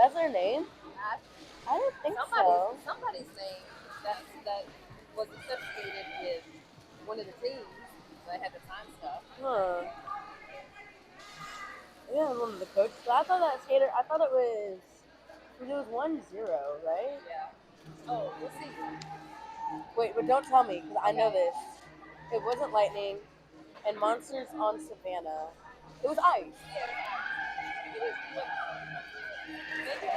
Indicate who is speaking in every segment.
Speaker 1: That's their name? I didn't think so.
Speaker 2: Somebody's name that was associated with one of the teams that had the time stuff.
Speaker 1: Huh. Yeah, one of the coaches. I thought that skater. I thought it was 1-0, right?
Speaker 2: Yeah. Oh, we'll see.
Speaker 1: Wait, but don't tell me because I know this. It wasn't lightning, and monsters on Savannah. It was ice.
Speaker 2: Maybe that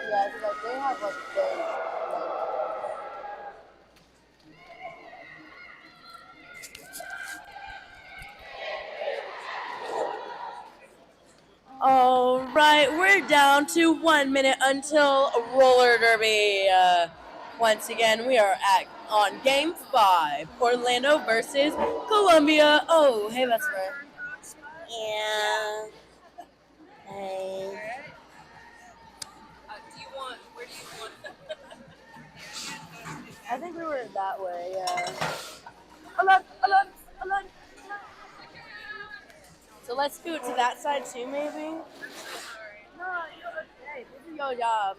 Speaker 1: Yeah, it's like they have like big. All right, we're down to 1 minute until roller derby. Once again, we are on game 5, Orlando versus Columbia. Oh, hey, best friend. Yeah. Hey.
Speaker 2: where do you want?
Speaker 1: I think we were that way. Yeah. Alert! Alert! Alert! So let's scoot to that side too, maybe. No, you're okay. This is your job.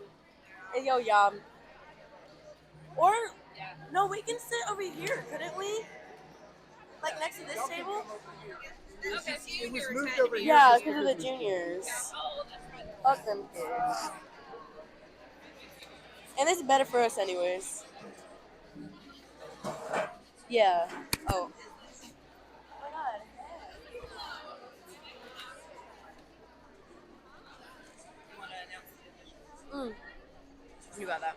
Speaker 1: It's your job. Or no, we can sit over here, couldn't we? Like next to this table?
Speaker 2: Okay,
Speaker 3: It was moved over here.
Speaker 1: Yeah, because of the juniors.
Speaker 2: Oh, that's right.
Speaker 1: Fuck them kids. And this is better for us anyways. Yeah. Oh. My God. You got that.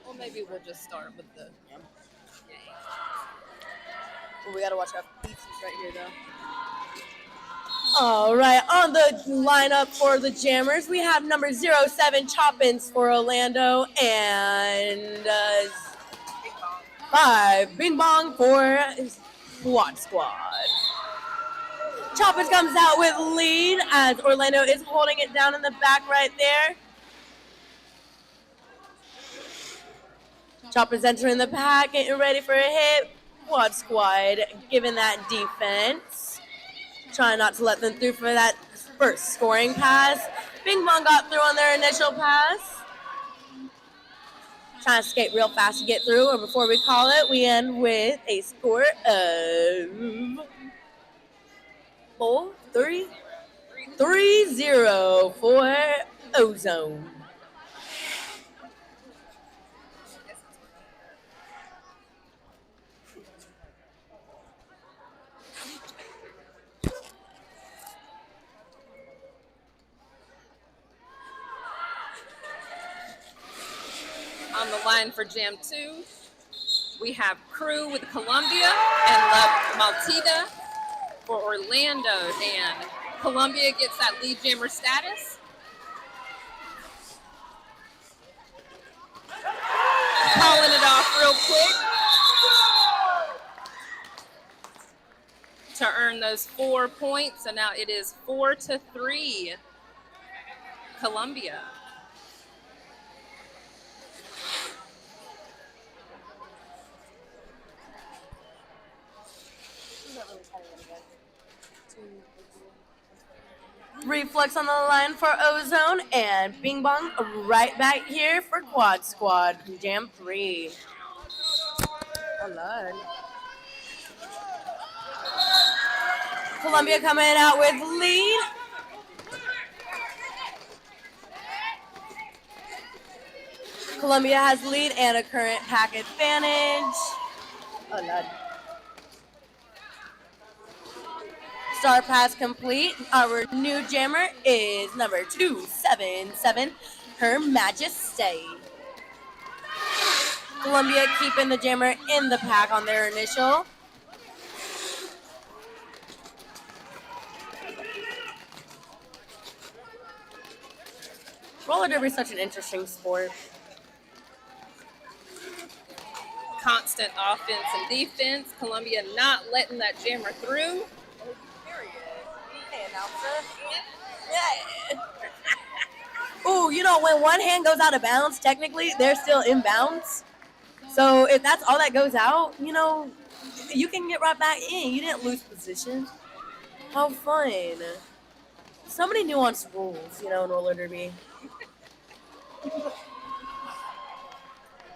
Speaker 2: Well, maybe we'll just start with the.
Speaker 1: Well, we gotta watch our pieces right here, though. All right, on the lineup for the Jammers, we have number 07 Choppins for Orlando and 5 Bing Bong for QuadSquad. Choppins comes out with lead as Orlando is holding it down in the back right there. Choppins entering the pack, getting ready for a hit. QuadSquad giving that defense. Trying not to let them through for that first scoring pass. Bing Bong got through on their initial pass. Trying to skate real fast to get through, or before we call it, we end with a score of 3-0 for Ozone.
Speaker 2: On the line for Jam 2, we have Crew with Columbia and La Maltida for Orlando. And Columbia gets that lead jammer status. Calling it off real quick to earn those 4 points. So now it is 4-3 Columbia.
Speaker 1: Reflex on the line for Ozone and Bing Bong right back here for QuadSquad. Jam 3. Oh, Lord. Columbia coming out with lead. Columbia has lead and a current pack advantage. Oh, Lord. Star pass complete. Our new jammer is number 277, Her Majesty. Columbia keeping the jammer in the pack on their initial. Roller derby is such an interesting sport.
Speaker 2: Constant offense and defense. Columbia not letting that jammer through.
Speaker 1: Hey, announcer. Yeah. Ooh, you know, when one hand goes out of bounds, technically, they're still in bounds. So if that's all that goes out, you know, you can get right back in. You didn't lose position. How fun. So many nuanced rules, you know, in roller derby.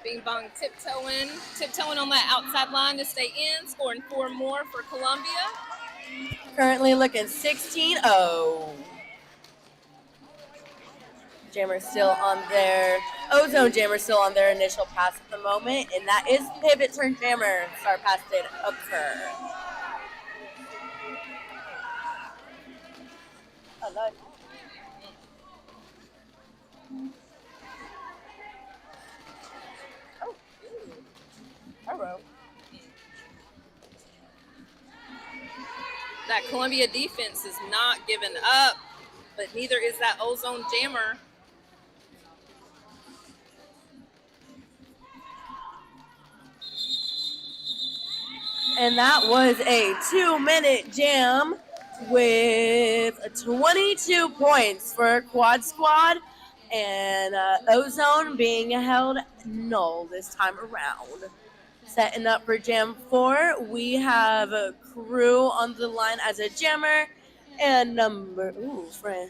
Speaker 2: Bing Bong tiptoeing on that outside line to stay in, scoring 4 more for Columbia.
Speaker 1: Currently looking 16-0. Jammer still on their Ozone Jammer still on their initial pass at the moment, and that is pivot turn Jammer. Start pass did occur.
Speaker 2: That Columbia defense is not giving up, but neither is that Ozone Jammer.
Speaker 1: And that was a 2-minute jam with 22 points for QuadSquad, and Ozone being held null this time around. Setting up for Jam 4, we have Crew on the line as a jammer, and number 3-4?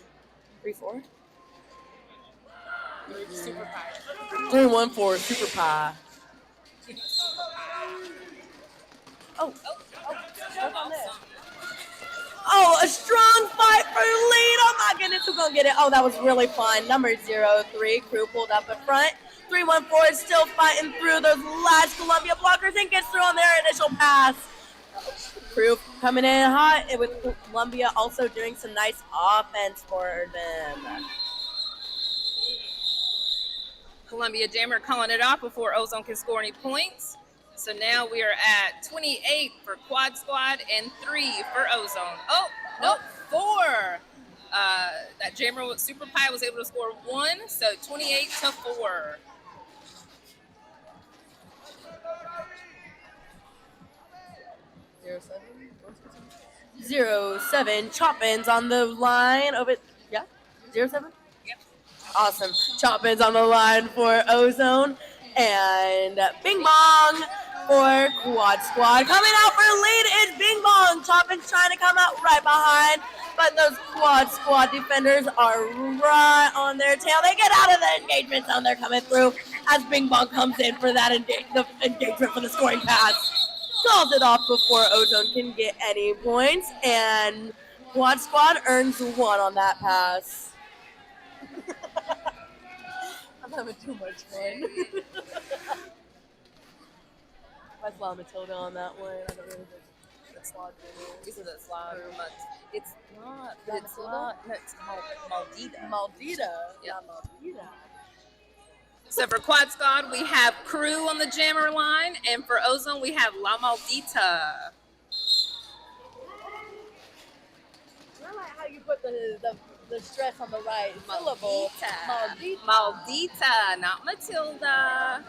Speaker 1: 3-1-4 Super Pie. Oh, a strong fight for lead. Oh my goodness, who's gonna get it? Oh, that was really fun. Number 03, Crew pulled up in front. 3-1-4 is still fighting through those last Columbia blockers and gets through on their initial pass. Crew coming in hot, and with Columbia also doing some nice offense for them.
Speaker 2: Columbia Jammer calling it off before Ozone can score any points. So now we are at 28 for QuadSquad and 3 for Ozone. Oh, no, 4. That Jammer with Super Pie was able to score 1, so 28-4.
Speaker 1: 07 Choppins on the line over. Yeah, 07.
Speaker 2: Yep.
Speaker 1: Awesome. Choppins on the line for Ozone, and Bing Bong for QuadSquad. Coming out for lead is Bing Bong. Choppins trying to come out right behind, but those QuadSquad defenders are right on their tail. They get out of the engagement zone. They're coming through as Bing Bong comes in for that engagement for the scoring pass. Calls it off before Ozone can get any points, and QuadSquad earns 1 on that pass. I'm having too much fun. I saw Matilda on that one. I don't really think that's slot.
Speaker 2: Isn't it slot much? It's not.
Speaker 1: But
Speaker 2: It's not. No, it's Maldita.
Speaker 1: Maldita.
Speaker 2: Yeah.
Speaker 1: Maldita.
Speaker 2: So for QuadSquad, we have Crew on the Jammer line, and for Ozone, we have La Maldita.
Speaker 1: I like how you put the stress on the right syllable.
Speaker 2: Maldita. Maldita, not Matilda.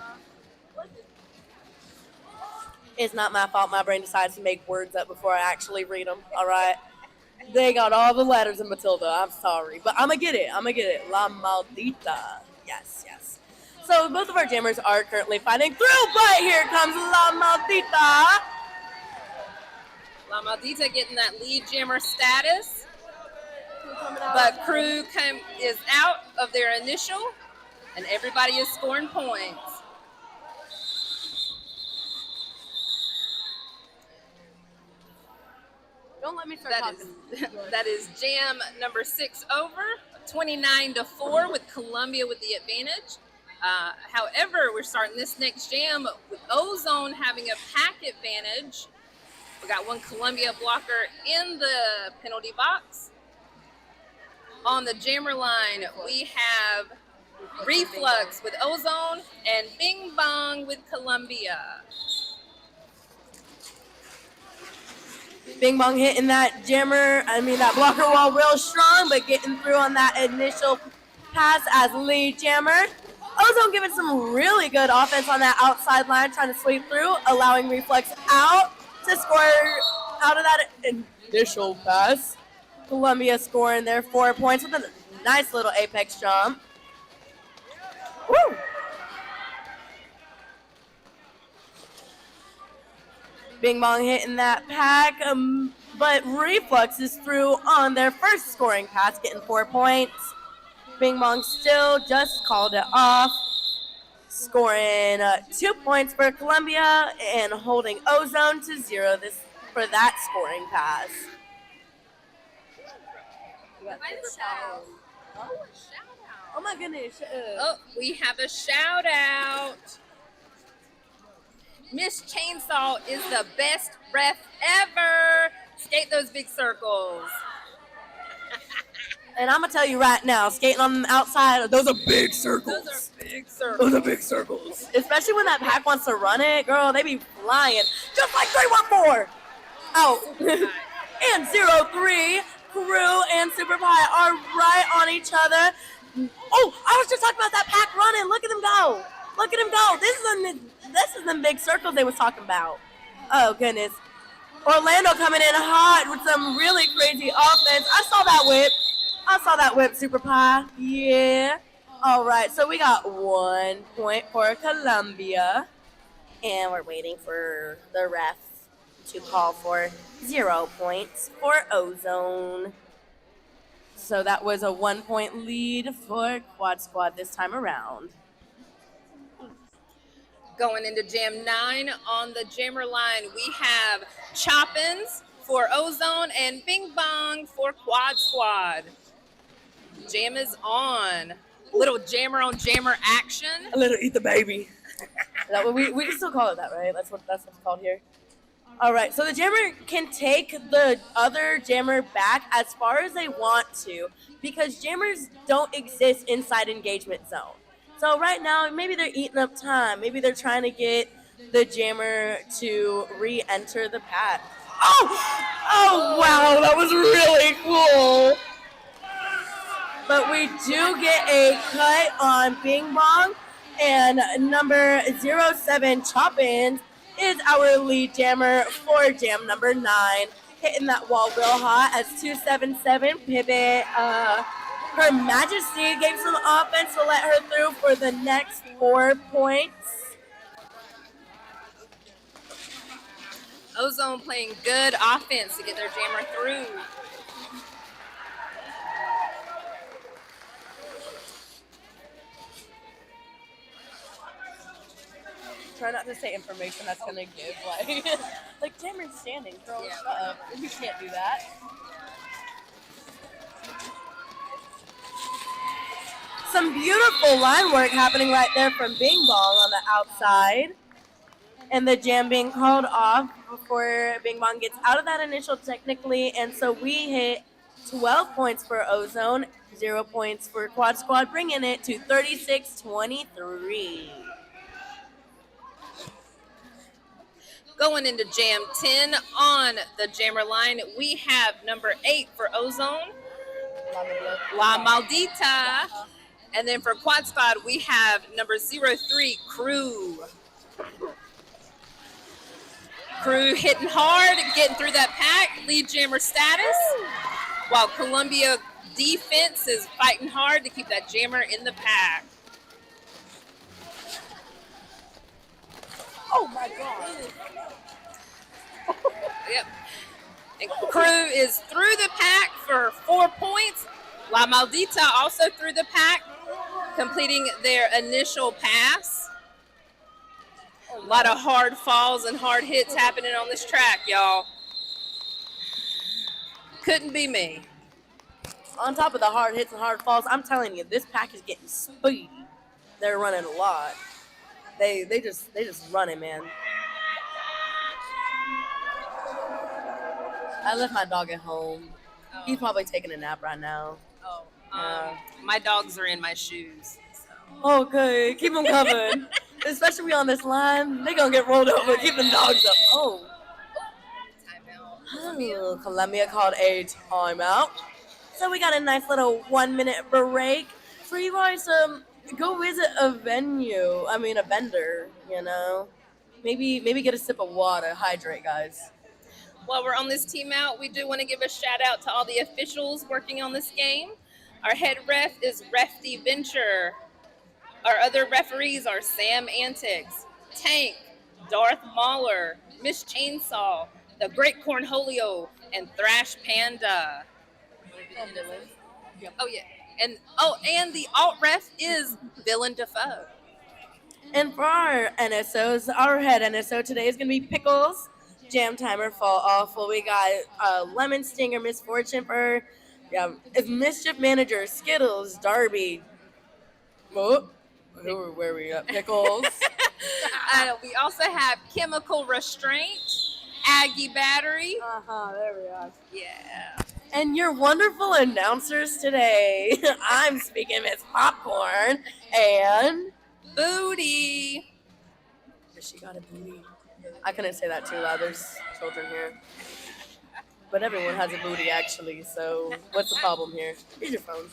Speaker 1: It's not my fault. My brain decides to make words up before I actually read them. All right. They got all the letters in Matilda. I'm sorry. But I'm going to get it. La Maldita. Yes. So both of our jammers are currently fighting through, but here comes La Maldita.
Speaker 2: La Maldita getting that lead jammer status. But Crew is out of their initial, and everybody is scoring points.
Speaker 1: Don't let me start talking.
Speaker 2: That is jam number 6 over, 29-4 with Columbia with the advantage. However, we're starting this next jam with Ozone having a pack advantage. We got one Columbia blocker in the penalty box. On the jammer line, we have Reflux with Ozone and Bing Bong with Columbia.
Speaker 1: Bing Bong hitting that that blocker wall real strong, but getting through on that initial pass as lead jammer. Ozone giving some really good offense on that outside line, trying to sweep through, allowing Reflex out to score out of that initial pass. Columbia scoring their 4 points with a nice little apex jump. Woo! Bing Bong hitting that pack, but Reflux is through on their first scoring pass, getting 4 points. Bing Bong still just called it off, scoring 2 points for Columbia and holding Ozone to 0 for that scoring pass. Oh my goodness.
Speaker 2: Oh, we have a shout out. Miss Chainsaw is the best ref ever. Skate those big circles.
Speaker 1: And I'm gonna tell you right now, skating on the outside, those are big circles.
Speaker 2: Those are big circles.
Speaker 1: Those are big circles. Especially when that pack wants to run it, girl, they be flying. Just like 314. Out. And 0-3, Crew and Super Pie are right on each other. Oh, I was just talking about that pack running. Look at them go. Look at them go. This is them big circles they was talking about. Oh, goodness. Orlando coming in hot with some really crazy offense. I saw that whip, Super Pie. Yeah. All right, so we got 1 point for Columbia. And we're waiting for the ref to call for 0 points for Ozone. So that was a 1 point lead for Quad Squad this time around.
Speaker 2: Going into Jam 9 on the jammer line, we have Choppins for Ozone and Bing Bong for Quad Squad. Jam is on. Little jammer on jammer action.
Speaker 1: A little eat the baby. we can still call it that, right? That's what's called here. All right, so the jammer can take the other jammer back as far as they want to because jammers don't exist inside engagement zone. So right now, maybe they're eating up time. Maybe they're trying to get the jammer to re-enter the pack. Oh, wow, that was really cool. But we do get a cut on Bing Bong, and number 07 Choppins is our lead jammer for jam number 9. Hitting that wall real hot as 277 pivot. Her Majesty gave some offense to let her through for the next 4 points.
Speaker 2: Ozone playing good offense to get their jammer through.
Speaker 1: Try not to say information that's gonna give like jammer's standing, girl.
Speaker 2: Yeah.
Speaker 1: Shut up. You can't do that. Some beautiful line work happening right there from Bing Bong on the outside. And the jam being called off before Bing Bong gets out of that initial technically. And so we hit 12 points for Ozone, 0 points for Quad Squad, bringing it to 36-23.
Speaker 2: Going into Jam 10 on the jammer line, we have number 8 for Ozone, La Maldita. And then for Quad Squad, we have number 03, Crew. Crew hitting hard, getting through that pack, lead jammer status, while Columbia defense is fighting hard to keep that jammer in the pack.
Speaker 1: Oh my God.
Speaker 2: Yep. And Crew is through the pack for 4 points. La Maldita also through the pack, completing their initial pass. A lot of hard falls and hard hits happening on this track, y'all. Couldn't be me.
Speaker 1: On top of the hard hits and hard falls, I'm telling you, this pack is getting speedy. They're running a lot. They just running, man. I left my dog at home.
Speaker 2: Oh.
Speaker 1: He's probably taking a nap right now.
Speaker 2: Oh, my dogs are in my shoes. So.
Speaker 1: Okay, keep them covered. Especially on this line, they gonna get rolled over. Keep them dogs up. Oh.
Speaker 2: Timeout.
Speaker 1: Columbia called a timeout. So we got a nice little 1 minute break for you guys to go visit a vendor, you know. Maybe get a sip of water, hydrate, guys.
Speaker 2: While we're on this team out, we do want to give a shout out to all the officials working on this game. Our head ref is Refty Venture. Our other referees are Sam Antics, Tank, Darth Mahler, Miss Chainsaw, the Great Cornholio, and Thrash Panda.
Speaker 1: Yep.
Speaker 2: Oh yeah, and the alt ref is Villain Defoe.
Speaker 1: And for our NSOs, our head NSO today is going to be Pickles, Jam Timer, Fall Awful. We got Lemon Stinger, Misfortune for her. Yeah, it's Mischief Manager, Skittles, Darby. Oh, where we at? Pickles.
Speaker 2: We also have Chemical Restraint, Aggie Battery.
Speaker 1: There we are.
Speaker 2: Yeah.
Speaker 1: And your wonderful announcers today. I'm speaking Miss Popcorn and
Speaker 2: Booty.
Speaker 1: she got a booty. I couldn't say that too loud. There's children here. But everyone has a booty actually, so what's the problem here? Here's your phone.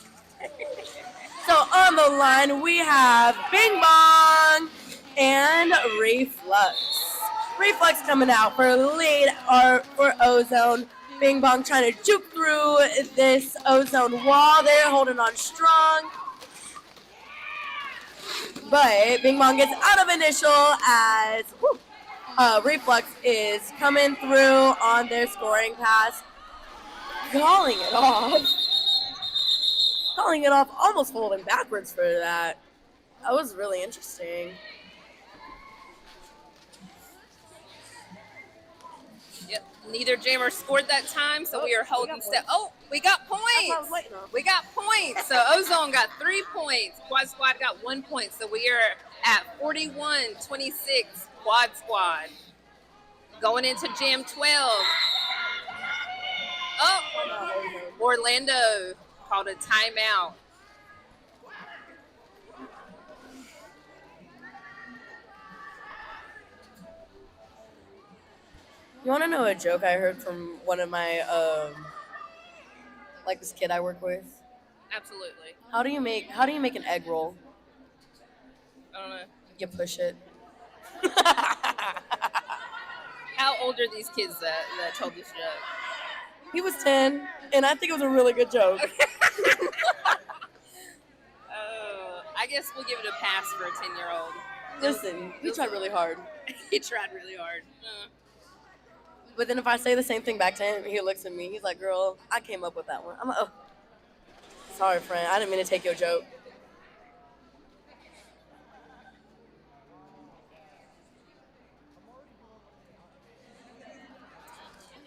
Speaker 1: So on the line we have Bing Bong and Reflux. Reflux coming out for lead or for Ozone. Bing Bong trying to juke through this Ozone wall. They're holding on strong. But Bing Bong gets out of initial as Reflux is coming through on their scoring pass. Calling it off. Calling it off, almost folding backwards for that. That was really interesting.
Speaker 2: Yep. Neither jammer scored that time, so we are holding step. Oh, we got points. We got points. So Ozone got 3 points. QuadSquad got 1 point. So we are at 41-26 QuadSquad. Going into Jam 12. Oh, Orlando called a timeout.
Speaker 1: You want to know a joke I heard from one of my, like this kid I work with?
Speaker 2: Absolutely.
Speaker 1: How do you make an egg roll?
Speaker 2: I don't know.
Speaker 1: You push it.
Speaker 2: How old are these kids that told this joke?
Speaker 1: He was 10, and I think it was a really good joke.
Speaker 2: I guess we'll give it a pass for a 10-year-old.
Speaker 1: Listen, he tried really hard.
Speaker 2: He tried really hard.
Speaker 1: But then if I say the same thing back to him, he looks at me. He's like, "Girl, I came up with that one." I'm like, "Oh, sorry, friend. I didn't mean to take your joke."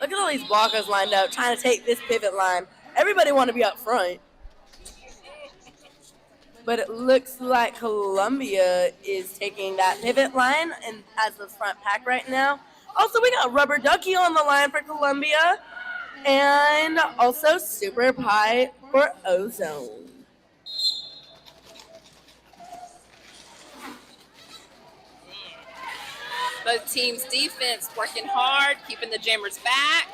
Speaker 1: Look at all these blockers lined up trying to take this pivot line. Everybody want to be up front. But it looks like Columbia is taking that pivot line and as the front pack right now. Also, we got Rubber Ducky on the line for Columbia. And also Super Pie for Ozone.
Speaker 2: Both teams' defense working hard, keeping the jammers back.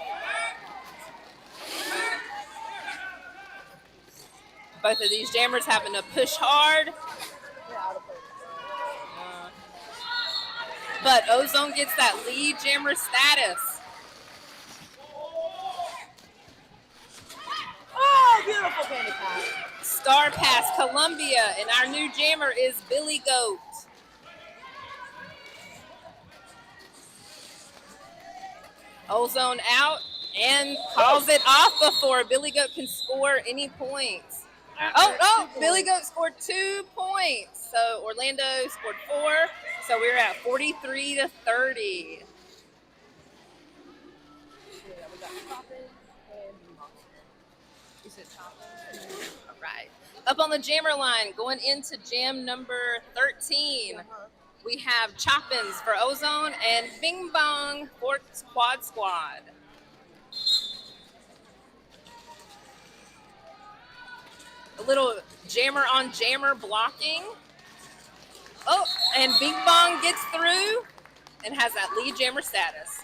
Speaker 2: Both of these jammers having to push hard. But Ozone gets that lead jammer status.
Speaker 1: Oh, beautiful candy pass.
Speaker 2: Star pass Columbia, and our new jammer is Billy Goat. Ozone out and calls it off before Billy Goat can score any points. Oh, Billy Goat scored 2 points. So Orlando scored 4. So we're at 43-30. All right. Up on the jammer line, going into jam number 13. We have Choppins for Ozone and Bing Bong for QuadSquad. A little jammer on jammer blocking. Oh, and Bing Bong gets through and has that lead jammer status.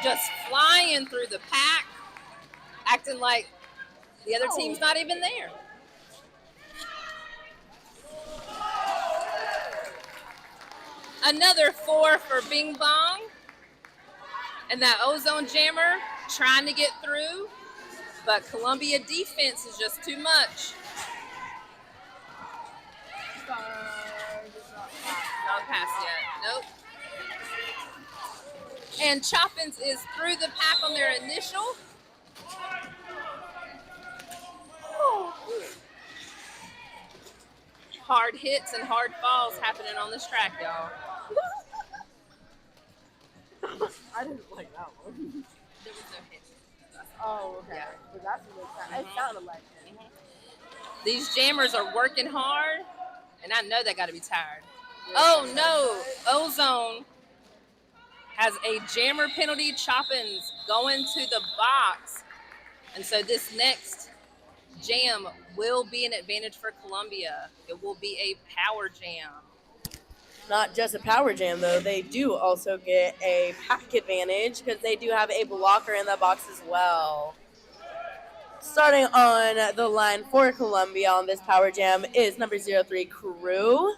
Speaker 2: Just flying through the pack, acting like the other team's not even there. Another 4 for Bing Bong. And that Ozone jammer trying to get through, but Columbia defense is just too much. Not passed yet. Nope. And Choppins is through the pack on their initial. Hard hits and hard falls happening on this track, y'all.
Speaker 1: I didn't like that one.
Speaker 2: There was no hit.
Speaker 1: Oh, okay.
Speaker 2: Yeah.
Speaker 1: But that's what it sounded like.
Speaker 2: These jammers are working hard, and I know they got to be tired. Oh no, Ozone has a jammer penalty. Choppins going to the box. And so this next jam will be an advantage for Columbia. It will be a power jam.
Speaker 1: Not just a power jam, though. They do also get a pack advantage because they do have a blocker in the box as well. Starting on the line for Columbia on this power jam is number 03, Crew.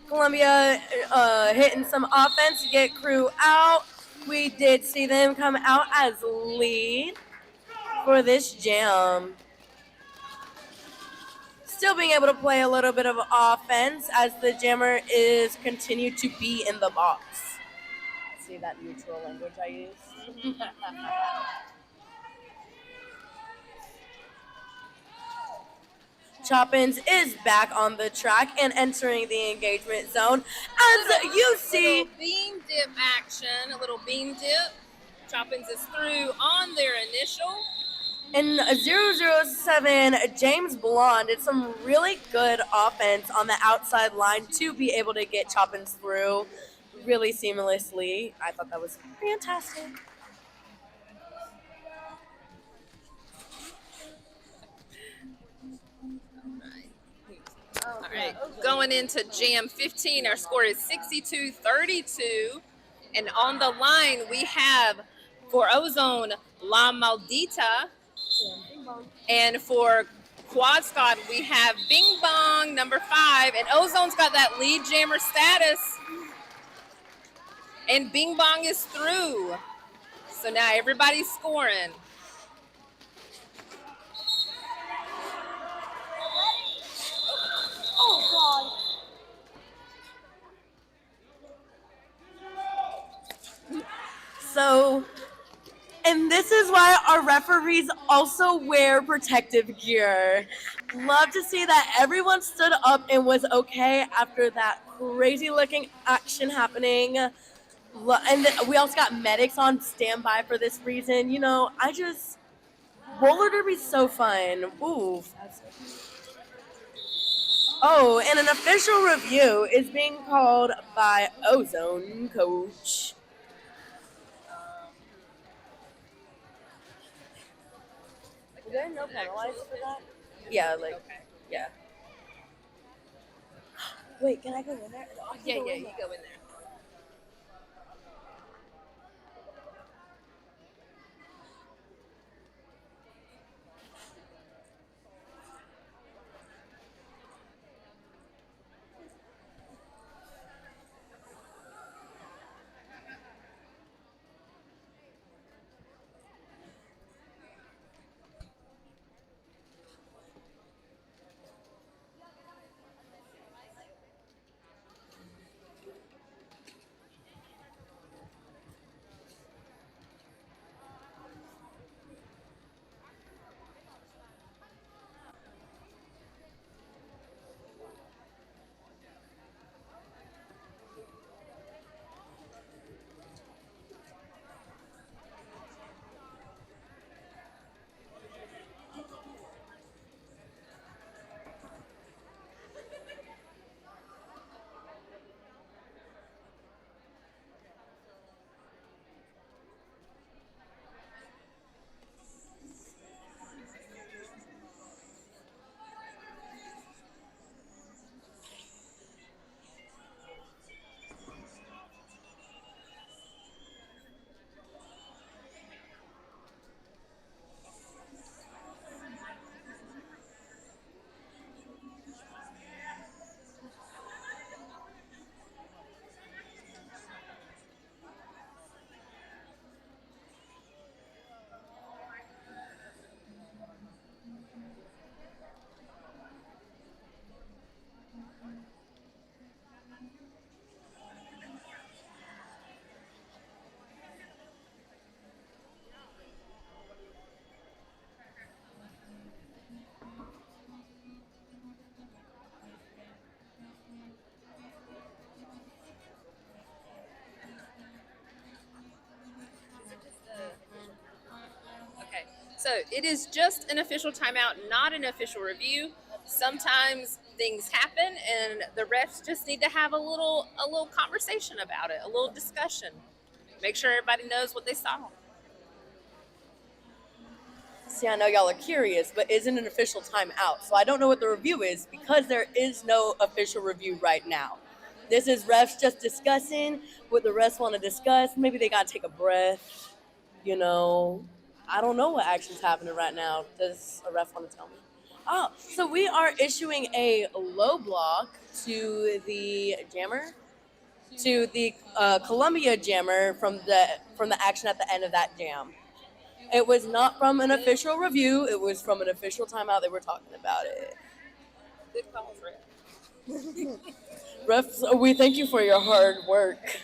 Speaker 1: Columbia hitting some offense to get Crew out. We did see them come out as lead for this jam. Still being able to play a little bit of offense as the jammer is continued to be in the box. See that neutral language I use? Choppins is back on the track and entering the engagement zone. As you see,
Speaker 2: little beam dip action, a little beam dip. Choppins is through on their initial.
Speaker 1: in 007, James Blonde did some really good offense on the outside line to be able to get Choppins through really seamlessly. I thought that was fantastic.
Speaker 2: All right, going into Jam 15, our score is 62-32. And on the line, we have for Ozone, La Maldita. And for QuadSquad, we have Bing Bong, number 5. And Ozone's got that lead jammer status. And Bing Bong is through. So now everybody's scoring.
Speaker 1: Oh, God. So, and this is why our referees also wear protective gear. Love to see that everyone stood up and was okay after that crazy looking action happening. And we also got medics on standby for this reason. You know, roller derby's so fun. Ooh. Oh, and an official review is being called by Ozone Coach. Is there no penalized for that? Yeah, yeah. Wait, can I go in there? Oh,
Speaker 2: Yeah, you go in there. So it is just an official timeout, not an official review. Sometimes things happen, and the refs just need to have a little conversation about it, a little discussion. Make sure everybody knows what they saw.
Speaker 1: See, I know y'all are curious, but isn't an official timeout. So I don't know what the review is because there is no official review right now. This is refs just discussing what the refs want to discuss. Maybe they got to take a breath. You know, I don't know what action's happening right now. Does a ref want to tell me? Oh, so we are issuing a low block to the jammer, to the Columbia jammer from the action at the end of that jam. It was not from an official review. It was from an official timeout. They were talking about it.
Speaker 2: Good calls, Ref.
Speaker 1: Refs, we thank you for your hard work.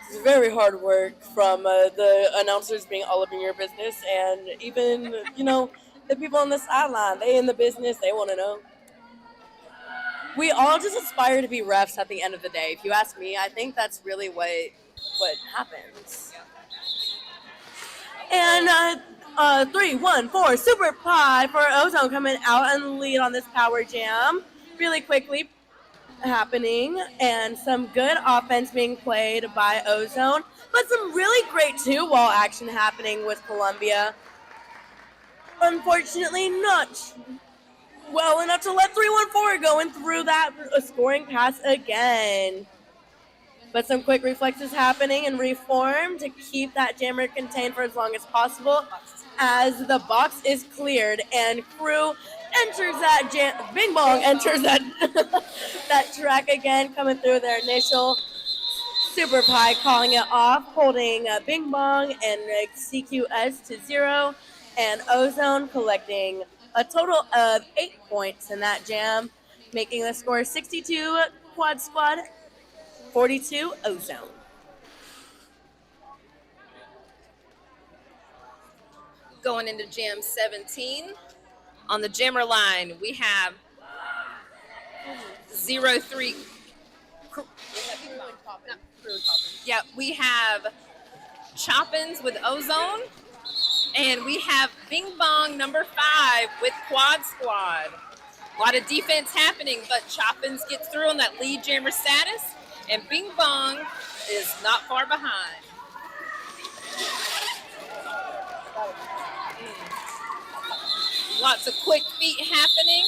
Speaker 1: It's very hard work from the announcers being all up in your business, and even the people on the sideline. They in the business. They want to know. We all just aspire to be refs at the end of the day. If you ask me, I think that's really what happens. And 3-1-4 Super Pie for Ozone coming out and lead on this power jam really quickly happening, and some good offense being played by Ozone, but some really great 2-wall action happening with Columbia. Unfortunately, not well enough to let 3-1-4 going through that scoring pass again. But some quick reflexes happening and reform to keep that jammer contained for as long as possible as the box is cleared and Crew enters that Bing Bong enters that that track again, coming through their initial Super Pie, calling it off, holding Bing Bong and CQS to 0, and Ozone collecting a total of 8 points in that jam, making the score 62 Quad Squad, 42 Ozone.
Speaker 2: Going into Jam 17. On the jammer line, we have 0-3. Yeah, we have Choppins with Ozone, and we have Bing Bong number 5 with Quad Squad. A lot of defense happening, but Choppins gets through on that lead jammer status, and Bing Bong is not far behind. Lots of quick feet happening.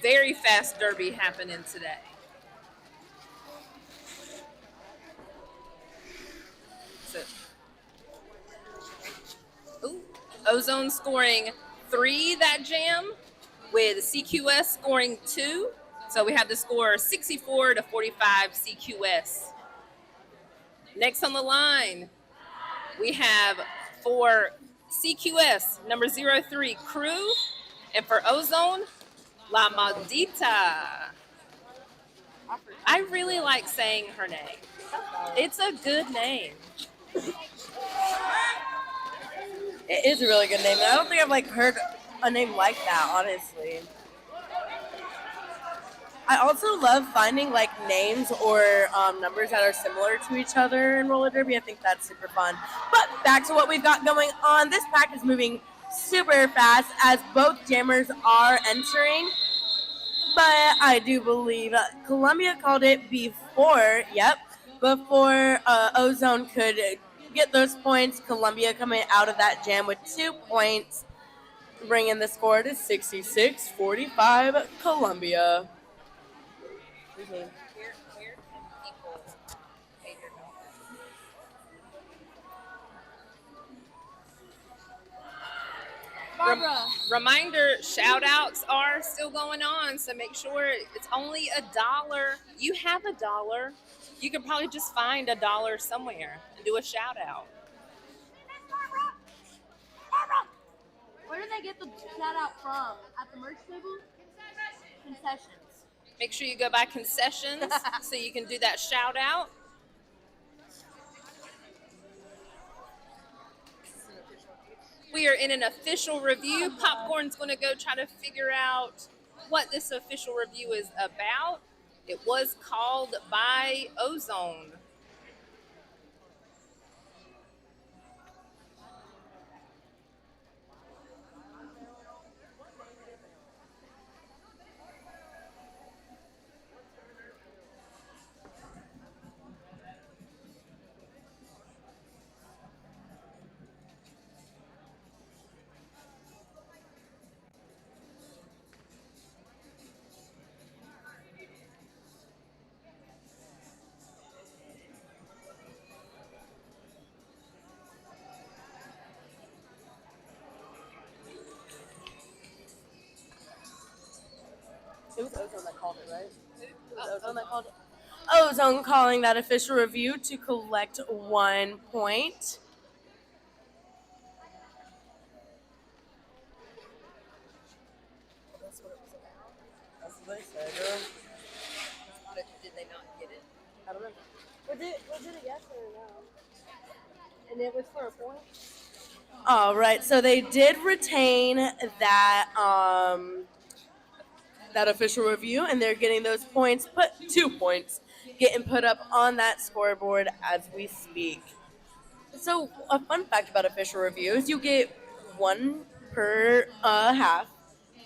Speaker 2: Very fast derby happening today. Ozone scoring 3 that jam, with CQS scoring 2. So we have the score 64-45 CQS. Next on the line, we have for CQS number 03 Crew, and for Ozone, La Maldita. I really like saying her name. It's a good name.
Speaker 1: It is a really good name. I don't think I've heard a name like that, honestly. I also love finding names or numbers that are similar to each other in roller derby. I think that's super fun. But back to what we've got going on. This pack is moving super fast as both jammers are entering. But I do believe Columbia called it before Ozone could get those points. Columbia coming out of that jam with 2 points, bringing the score to 66-45 Columbia.
Speaker 2: Where can people pay their bills? Barbara. Reminder, shout outs are still going on, so make sure it's only $1. You have $1. You could probably just find $1 somewhere and do a shout out.
Speaker 1: Where do they get the shout out from? At the merch table? Concessions.
Speaker 2: Make sure you go by concessions so you can do that shout out. We are in an official review. Popcorn's going to go try to figure out what this official review is about. It was called by Ozone.
Speaker 1: called it, right? Ozone that called it. Ozone calling that official review to collect 1 point. That's what it was about. That's what they said.
Speaker 2: But did they not get it?
Speaker 1: I don't know. Was it a yes or a no? And it was for a point? All right, so they did retain that that official review, and they're getting those points, 2 points, getting put up on that scoreboard as we speak. So a fun fact about official reviews, you get 1 per half,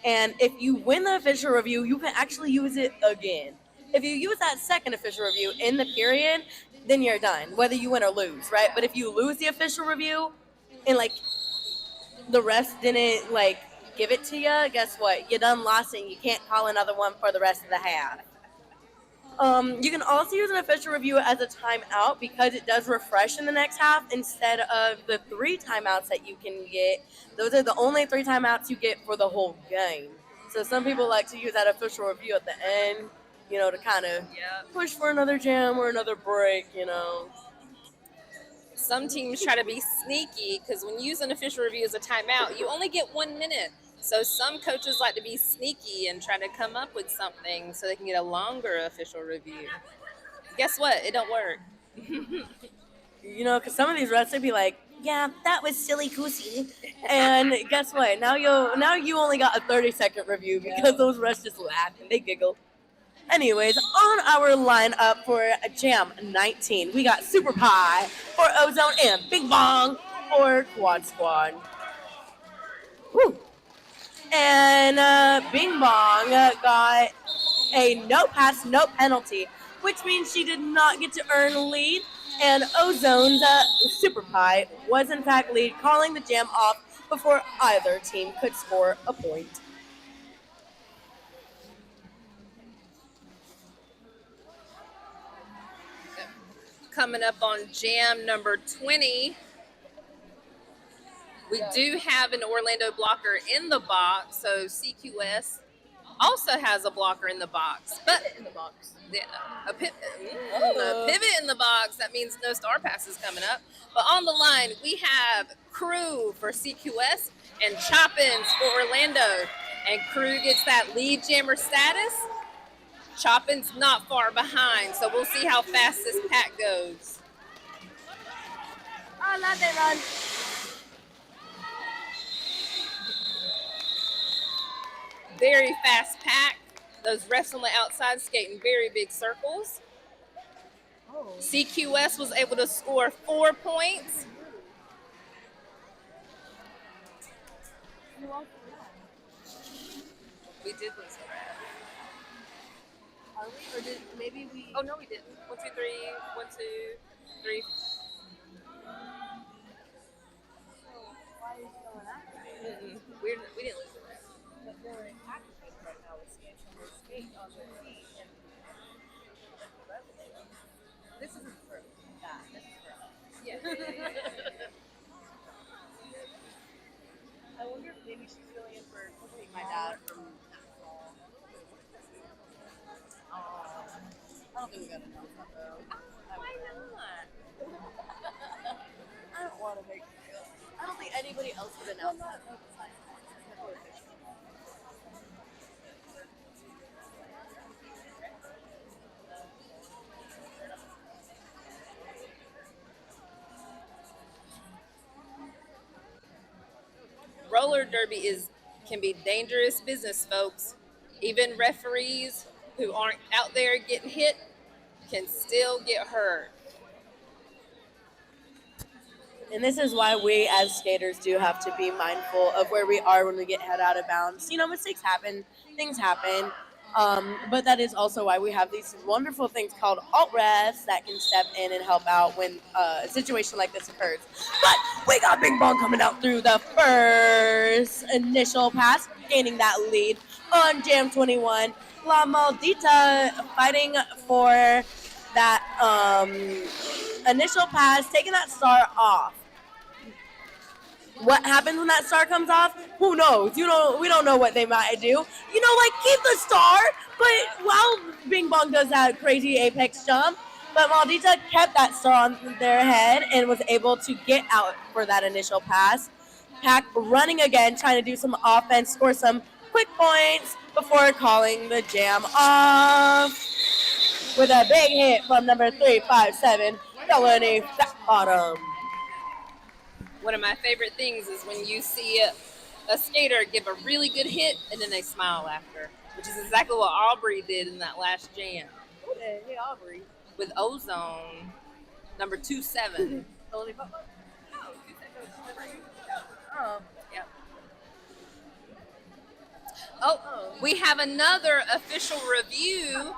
Speaker 1: and if you win the official review, you can actually use it again. If you use that second official review in the period, then you're done, whether you win or lose, right? But if you lose the official review and like the rest didn't like give it to you, guess what? You done lost and you can't call another one for the rest of the half. You can also use an official review as a timeout because it does refresh in the next half instead of the 3 timeouts that you can get. Those are the only 3 timeouts you get for the whole game. So some people like to use that official review at the end, to kind of push for another jam or another break,
Speaker 2: Some teams try to be sneaky because when you use an official review as a timeout, you only get 1 minute. So some coaches like to be sneaky and try to come up with something so they can get a longer official review. Guess what? It don't work.
Speaker 1: Because some of these refs, they'd be like, yeah, that was silly goosey. And guess what? Now you only got a 30-second review because those refs just laugh and they giggle. Anyways, on our lineup for Jam 19, we got Super Pie for Ozone and Bing Bong for QuadSquad. Woo! And Bing Bong got a no pass, no penalty, which means she did not get to earn a lead. And Ozone's Super Pie was in fact lead, calling the jam off before either team could score a point.
Speaker 2: Coming up on jam number 20, we do have an Orlando blocker in the box, so CQS also has a blocker in the box. But
Speaker 1: in the box.
Speaker 2: Yeah, a pivot in the box. That means no star passes coming up. But on the line, we have Crew for CQS and Choppins for Orlando. And Crew gets that lead jammer status. Choppins not far behind, so we'll see how fast this pack goes.
Speaker 1: I love it, run.
Speaker 2: Very fast pack. Those refs on the outside skating very big circles. Oh. CQS was able to score 4 points. We did lose a ref.
Speaker 1: Are we? Or did maybe we?
Speaker 2: Oh no, we didn't. 1, 2, 3. 1, 2, 3.
Speaker 1: Why are you going after me?
Speaker 2: We didn't lose a ref.
Speaker 1: But they're in practice right now with skates on their feet and this isn't for that. This is for us.
Speaker 2: Yeah.
Speaker 1: I wonder if maybe she's filling in for my dad from I don't think we got enough of that though.
Speaker 2: Why not?
Speaker 1: I don't want to make. I don't think anybody else would announce that.
Speaker 2: Roller derby can be dangerous business, folks. Even referees who aren't out there getting hit can still get hurt.
Speaker 1: And this is why we as skaters do have to be mindful of where we are when we get head out of bounds. Mistakes happen, things happen. But that is also why we have these wonderful things called alt refs that can step in and help out when a situation like this occurs. But we got Bing Bong coming out through the first initial pass, gaining that lead on Jam 21. La Maldita fighting for that initial pass, taking that star off. What happens when that star comes off? Who knows? We don't know what they might do. Keep the star, but while Bing Bong does that crazy apex jump, but Maldita kept that star on their head and was able to get out for that initial pass. Pack running again, trying to do some offense, score some quick points before calling the jam off with a big hit from number 357, Felony Fat Bottom.
Speaker 2: One of my favorite things is when you see a skater give a really good hit and then they smile after, which is exactly what Aubrey did in that last jam.
Speaker 1: Hey, Aubrey.
Speaker 2: With Ozone, number 27.
Speaker 1: Oh,
Speaker 2: Yep. Oh, we have another official review.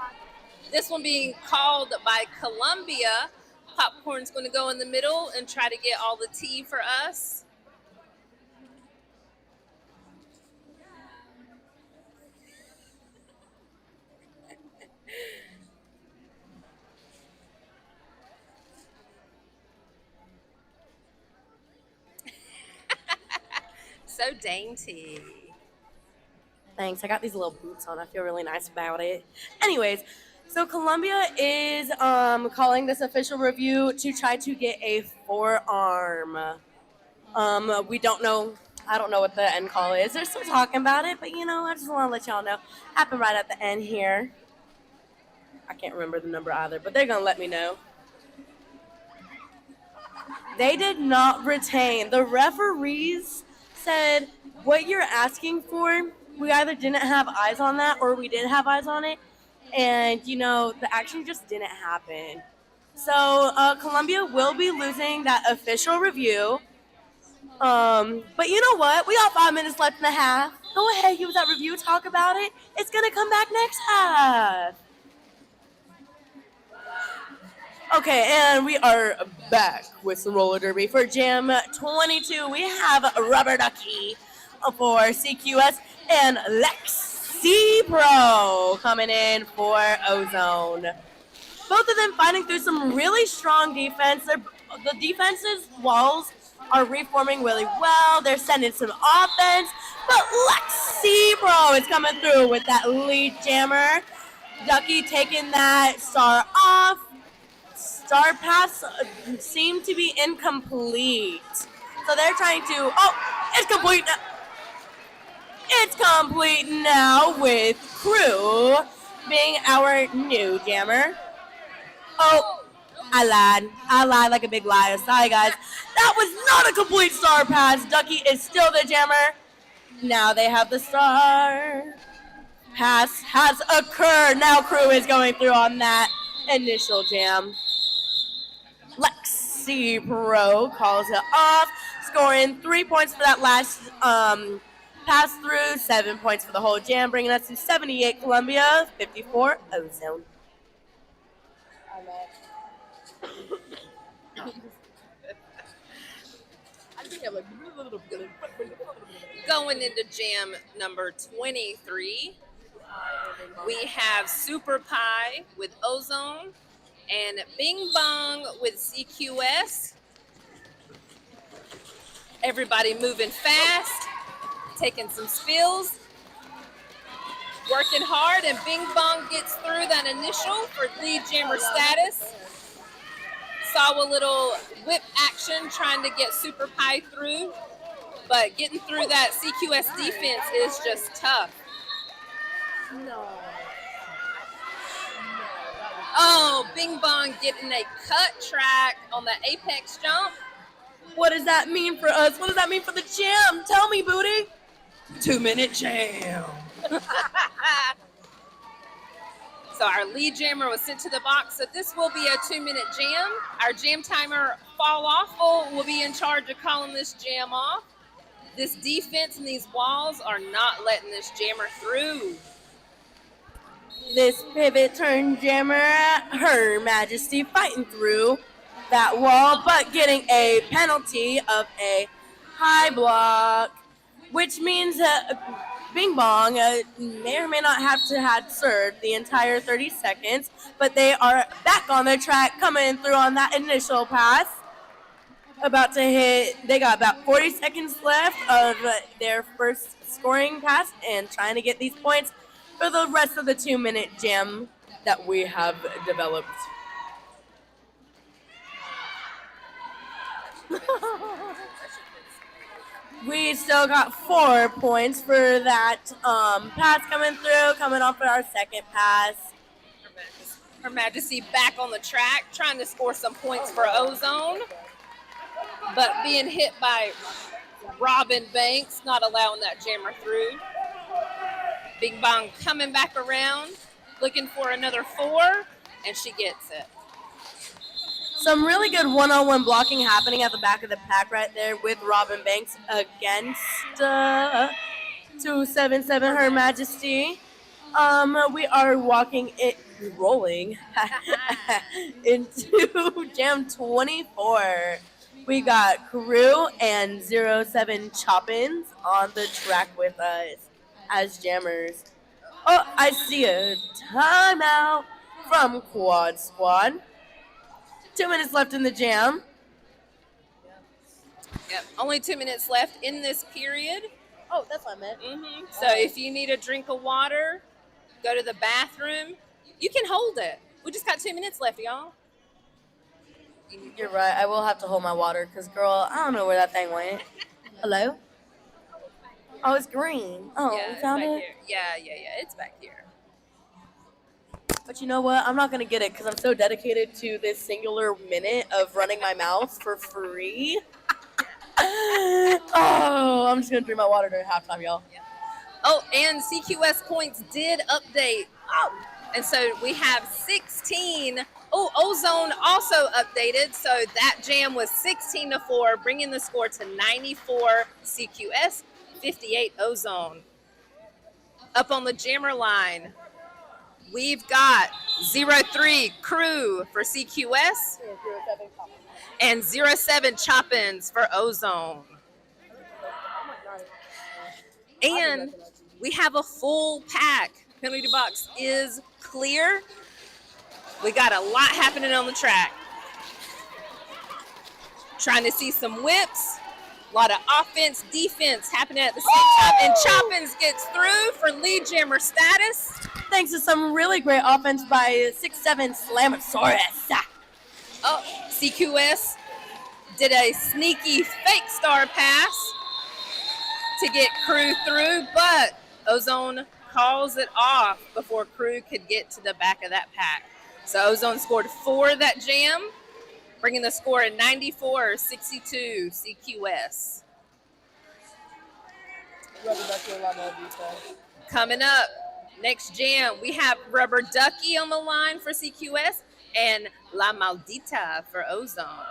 Speaker 2: This one being called by Columbia. Popcorn's going to go in the middle and try to get all the tea for us. So dainty.
Speaker 1: Thanks. I got these little boots on. I feel really nice about it. Anyways, so Columbia is calling this official review to try to get a forearm. We don't know. I don't know what the end call is. They're still talking about it, but I just want to let y'all know. Happened right at the end here. I can't remember the number either, but they're gonna let me know. They did not retain. The referees said what you're asking for, we either didn't have eyes on that or we did have eyes on it. And, the action just didn't happen. So Columbia will be losing that official review. But you know what? We got 5 minutes left in the half. Go ahead, use that review, talk about it. It's going to come back next half. Okay, and we are back with some roller derby. For Jam 22, we have Rubber Ducky for CQS and Lexi Pro coming in for Ozone. Both of them fighting through some really strong defense. The defense's walls are reforming really well. They're sending some offense, but Lexi Pro is coming through with that lead jammer. Ducky taking that star off. Star pass seemed to be incomplete. So they're trying to... Oh, it's complete now. It's complete now with Crew being our new jammer. Oh, I lied like a big liar. Sorry, guys. That was not a complete star pass. Ducky is still the jammer. Now they have the star. Pass has occurred. Now Crew is going through on that initial jam. Lexi Pro calls it off, scoring 3 points for that last pass through, 7 points for the whole jam, bringing us to 78 Columbia, 54 Ozone.
Speaker 2: Going into jam number 23, we have Super Pie with Ozone and Bing Bong with CQS. Everybody moving fast, taking some spills, working hard, and Bing Bong gets through that initial for lead jammer status. Saw a little whip action trying to get Super Pie through, but getting through that CQS defense is just tough.
Speaker 1: No.
Speaker 2: Oh, Bing Bong getting a cut track on the apex jump.
Speaker 1: What does that mean for us? What does that mean for the jam? Tell me, Booty. 2-minute jam.
Speaker 2: So our lead jammer was sent to the box. So this will be a 2-minute jam. Our jam timer fall off will be in charge of calling this jam off. This defense and these walls are not letting this jammer through.
Speaker 1: This pivot turn jammer, Her Majesty, fighting through that wall, but getting a penalty of a high block, which means Bing Bong may or may not have to have served the entire 30 seconds, but they are back on their track, coming through on that initial pass. about to hit. They got about 40 seconds left of their first scoring pass and trying to get these points for the rest of the 2-minute jam that we have developed. We still got 4 points for that pass coming through, coming off of our second pass.
Speaker 2: Her Majesty back on the track, trying to score some points for Ozone, but being hit by Robin Banks, not allowing that jammer through. Bing Bong coming back around, looking for another 4, and she gets it.
Speaker 1: Some really good one-on-one blocking happening at the back of the pack right there with Robin Banks against 277 Her Majesty. We are rolling into Jam 24. We got Crew and 07 Choppins on the track with us as jammers. Oh, I see a timeout from Quad Squad. 2 minutes left in the jam.
Speaker 2: Yep, only 2 minutes left in this period.
Speaker 1: Oh, that's what I meant.
Speaker 2: So if you need a drink of water, go to the bathroom, you can hold it. We just got 2 minutes left, y'all.
Speaker 1: You're right. I will have to hold my water because, girl, I don't know where that thing went. Hello? Oh, it's green. Oh,
Speaker 2: Yeah,
Speaker 1: we found it?
Speaker 2: here. Yeah, it's back here.
Speaker 1: But you know what? I'm not going to get it because I'm so dedicated to this singular minute of running my mouth for free. Oh, I'm just going to drink my water during halftime, y'all.
Speaker 2: Yeah. Oh, and CQS points did update. Oh, and so we have 16. Oh, Ozone also updated. So that jam was 16-4, bringing the score to 94 CQS, 58 Ozone. Up on the jammer line, we've got 03 Crew for CQS and 07 Choppins for Ozone. And we have a full pack. Penalty box is clear. We got a lot happening on the track. Trying to see some whips. A lot of offense, defense happening at the same time. And Choppins gets through for lead jammer status.
Speaker 1: Thanks to some really great offense by 6'7 Slamosaurus.
Speaker 2: Oh, CQS did a sneaky fake star pass to get Crew through, but Ozone calls it off before Crew could get to the back of that pack. So Ozone scored 4 that jam, bringing the score at 94-62 CQS. Coming up, next jam, we have Rubber Ducky on the line for CQS and La Maldita for Ozone.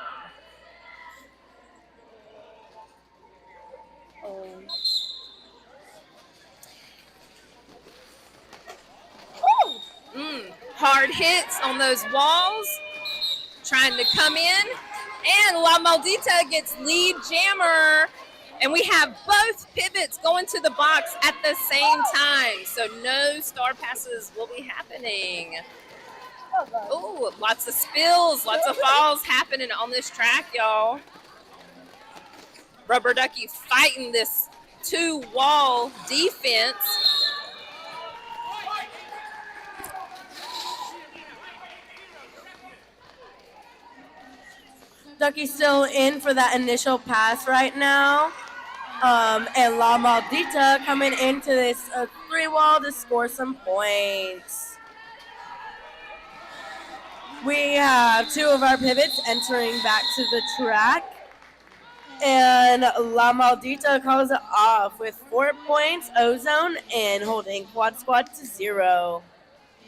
Speaker 2: Hard hits on those walls, trying to come in, and La Maldita gets lead jammer, and we have both pivots going to the box at the same time, so no star passes will be happening. Oh, lots of spills, lots of falls happening on this track, y'all. Rubber Ducky fighting this 2-wall defense.
Speaker 1: Ducky's still in for that initial pass right now. And La Maldita coming into this 3-wall to score some points. We have 2 of our pivots entering back to the track. And La Maldita calls it off with 4 points, Ozone, and holding Quad Squad to 0.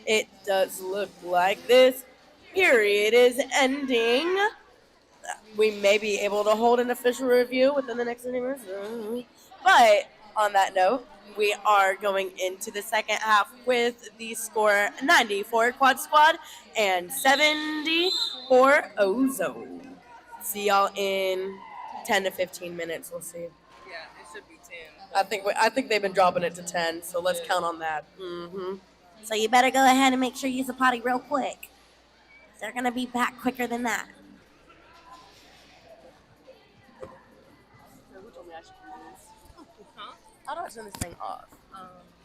Speaker 1: It does look like this period is ending. We may be able to hold an official review within the next 20 minutes. But on that note, we are going into the second half with the score 90 for Quad Squad and 70 for Ozone. See y'all in 10 to 15 minutes. We'll see.
Speaker 2: Yeah, it should be 10.
Speaker 1: I think they've been dropping it to 10, so let's count on that. So you better go ahead and make sure you use the potty real quick. They're going to be back quicker than that. cash keys.
Speaker 2: Huh?
Speaker 1: How do I turn this thing off?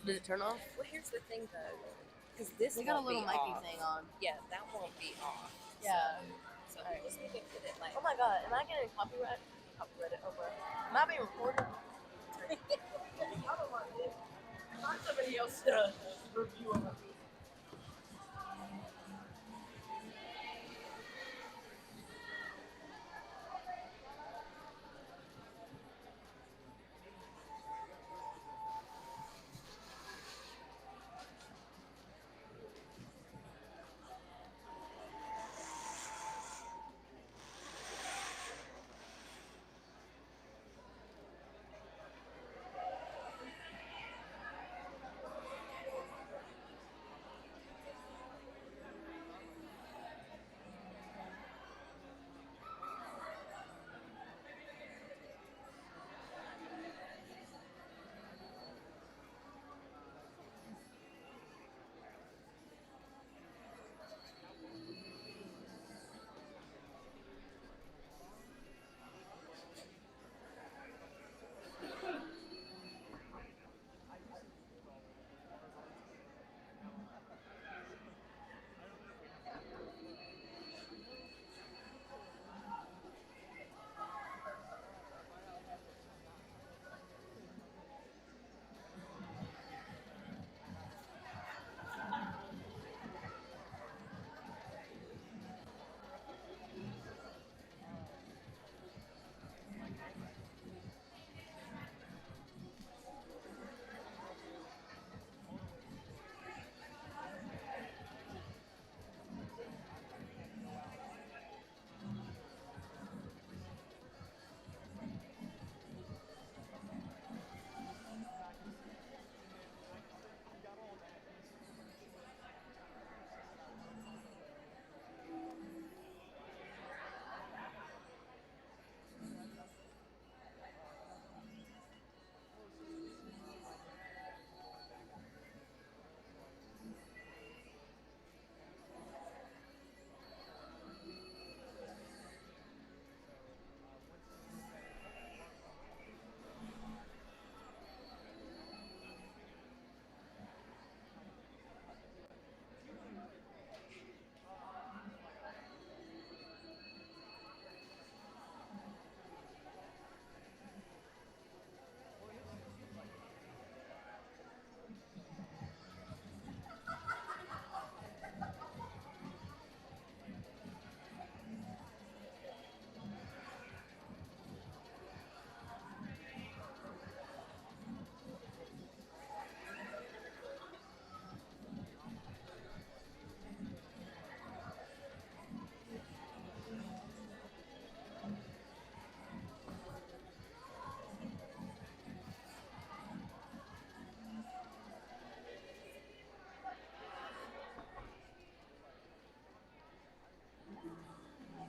Speaker 1: Did it turn off?
Speaker 2: Well, here's the thing though, because this
Speaker 1: They got a
Speaker 2: won't
Speaker 1: little
Speaker 2: be
Speaker 1: mic
Speaker 2: off.
Speaker 1: thing on.
Speaker 2: Yeah, that won't be off.
Speaker 1: Yeah.
Speaker 2: So
Speaker 1: Alright.
Speaker 2: we just need to put it like.
Speaker 1: Oh my god, am I getting copyrighted? Copyrighted over. Am I being recorded? I don't want to. Find somebody else to review of it.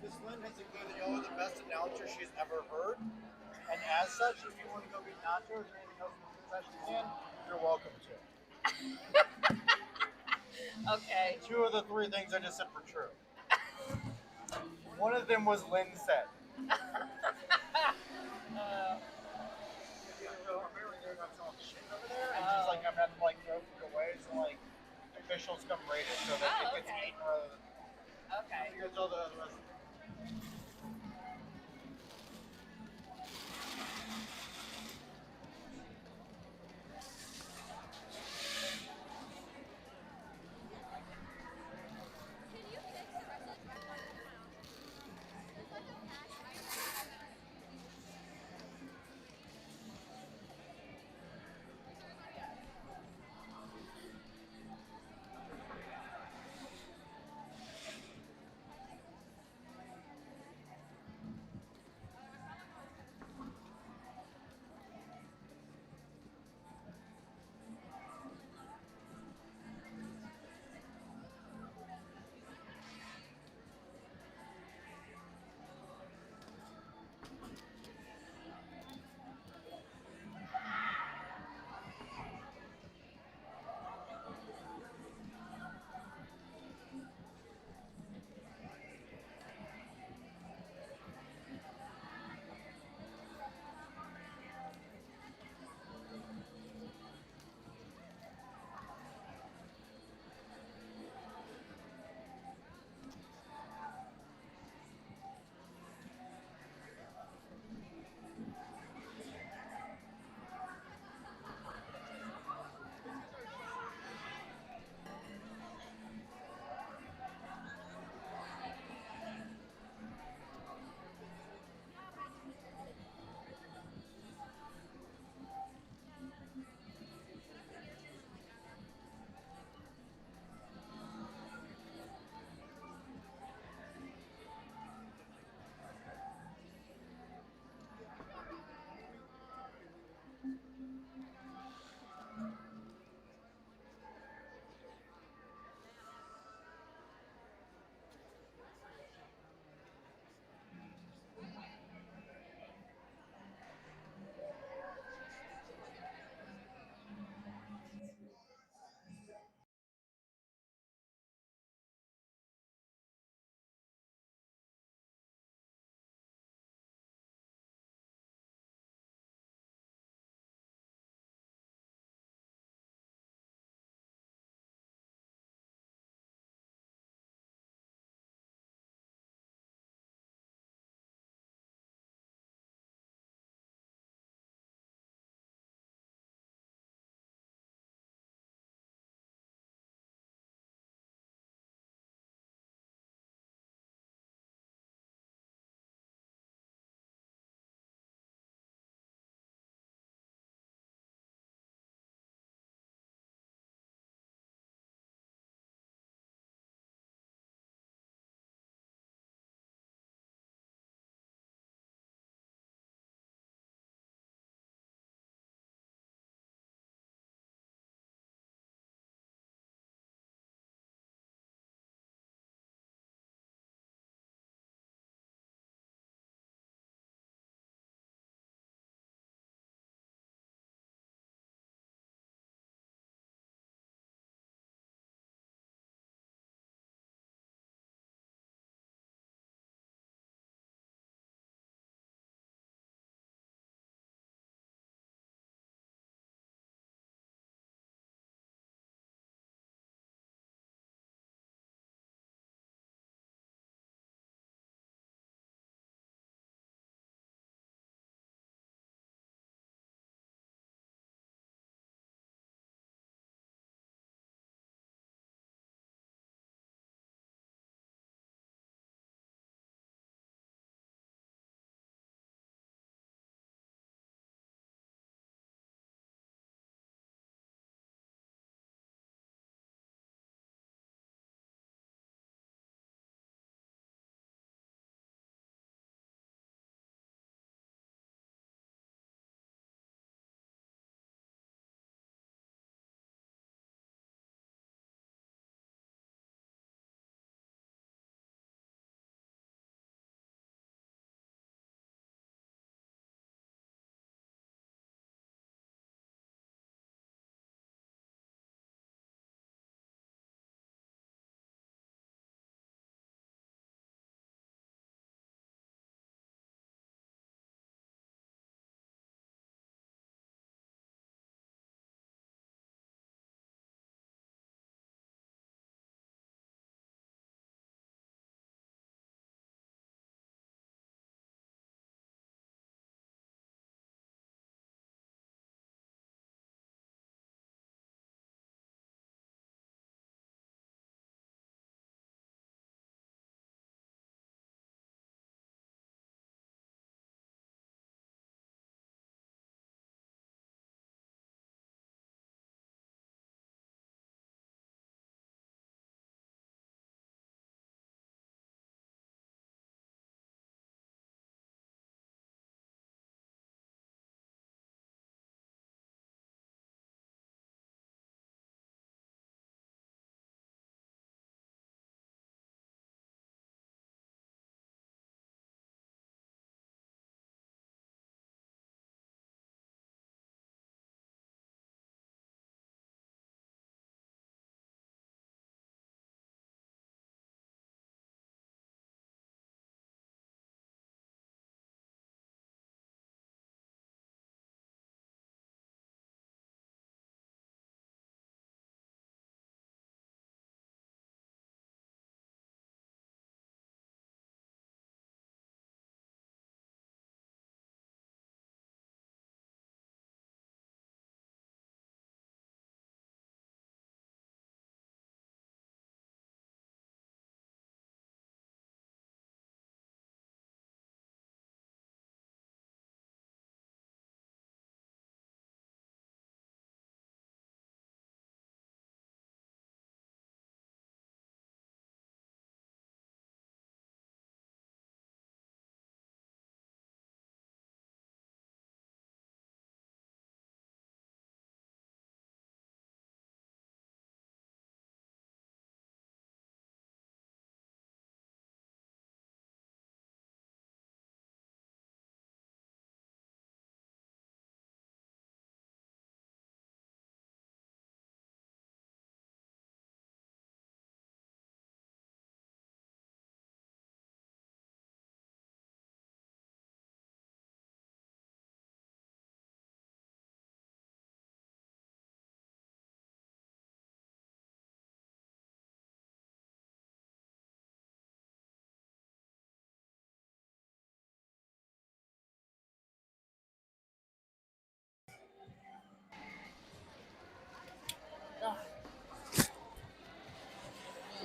Speaker 3: Miss Lynn has included y'all are the best announcer she's ever heard. And as such, if you want to go get nachos or anything else in the concession stand, you're welcome to.
Speaker 2: Okay.
Speaker 3: Two of the three things I just said were true. One of them was Lynn said. Apparently they're not selling shit over there, and she's like, I'm having to like throw food away, so like officials come rate it so that it gets eaten rather than.
Speaker 2: Okay.
Speaker 3: Here's all the rest.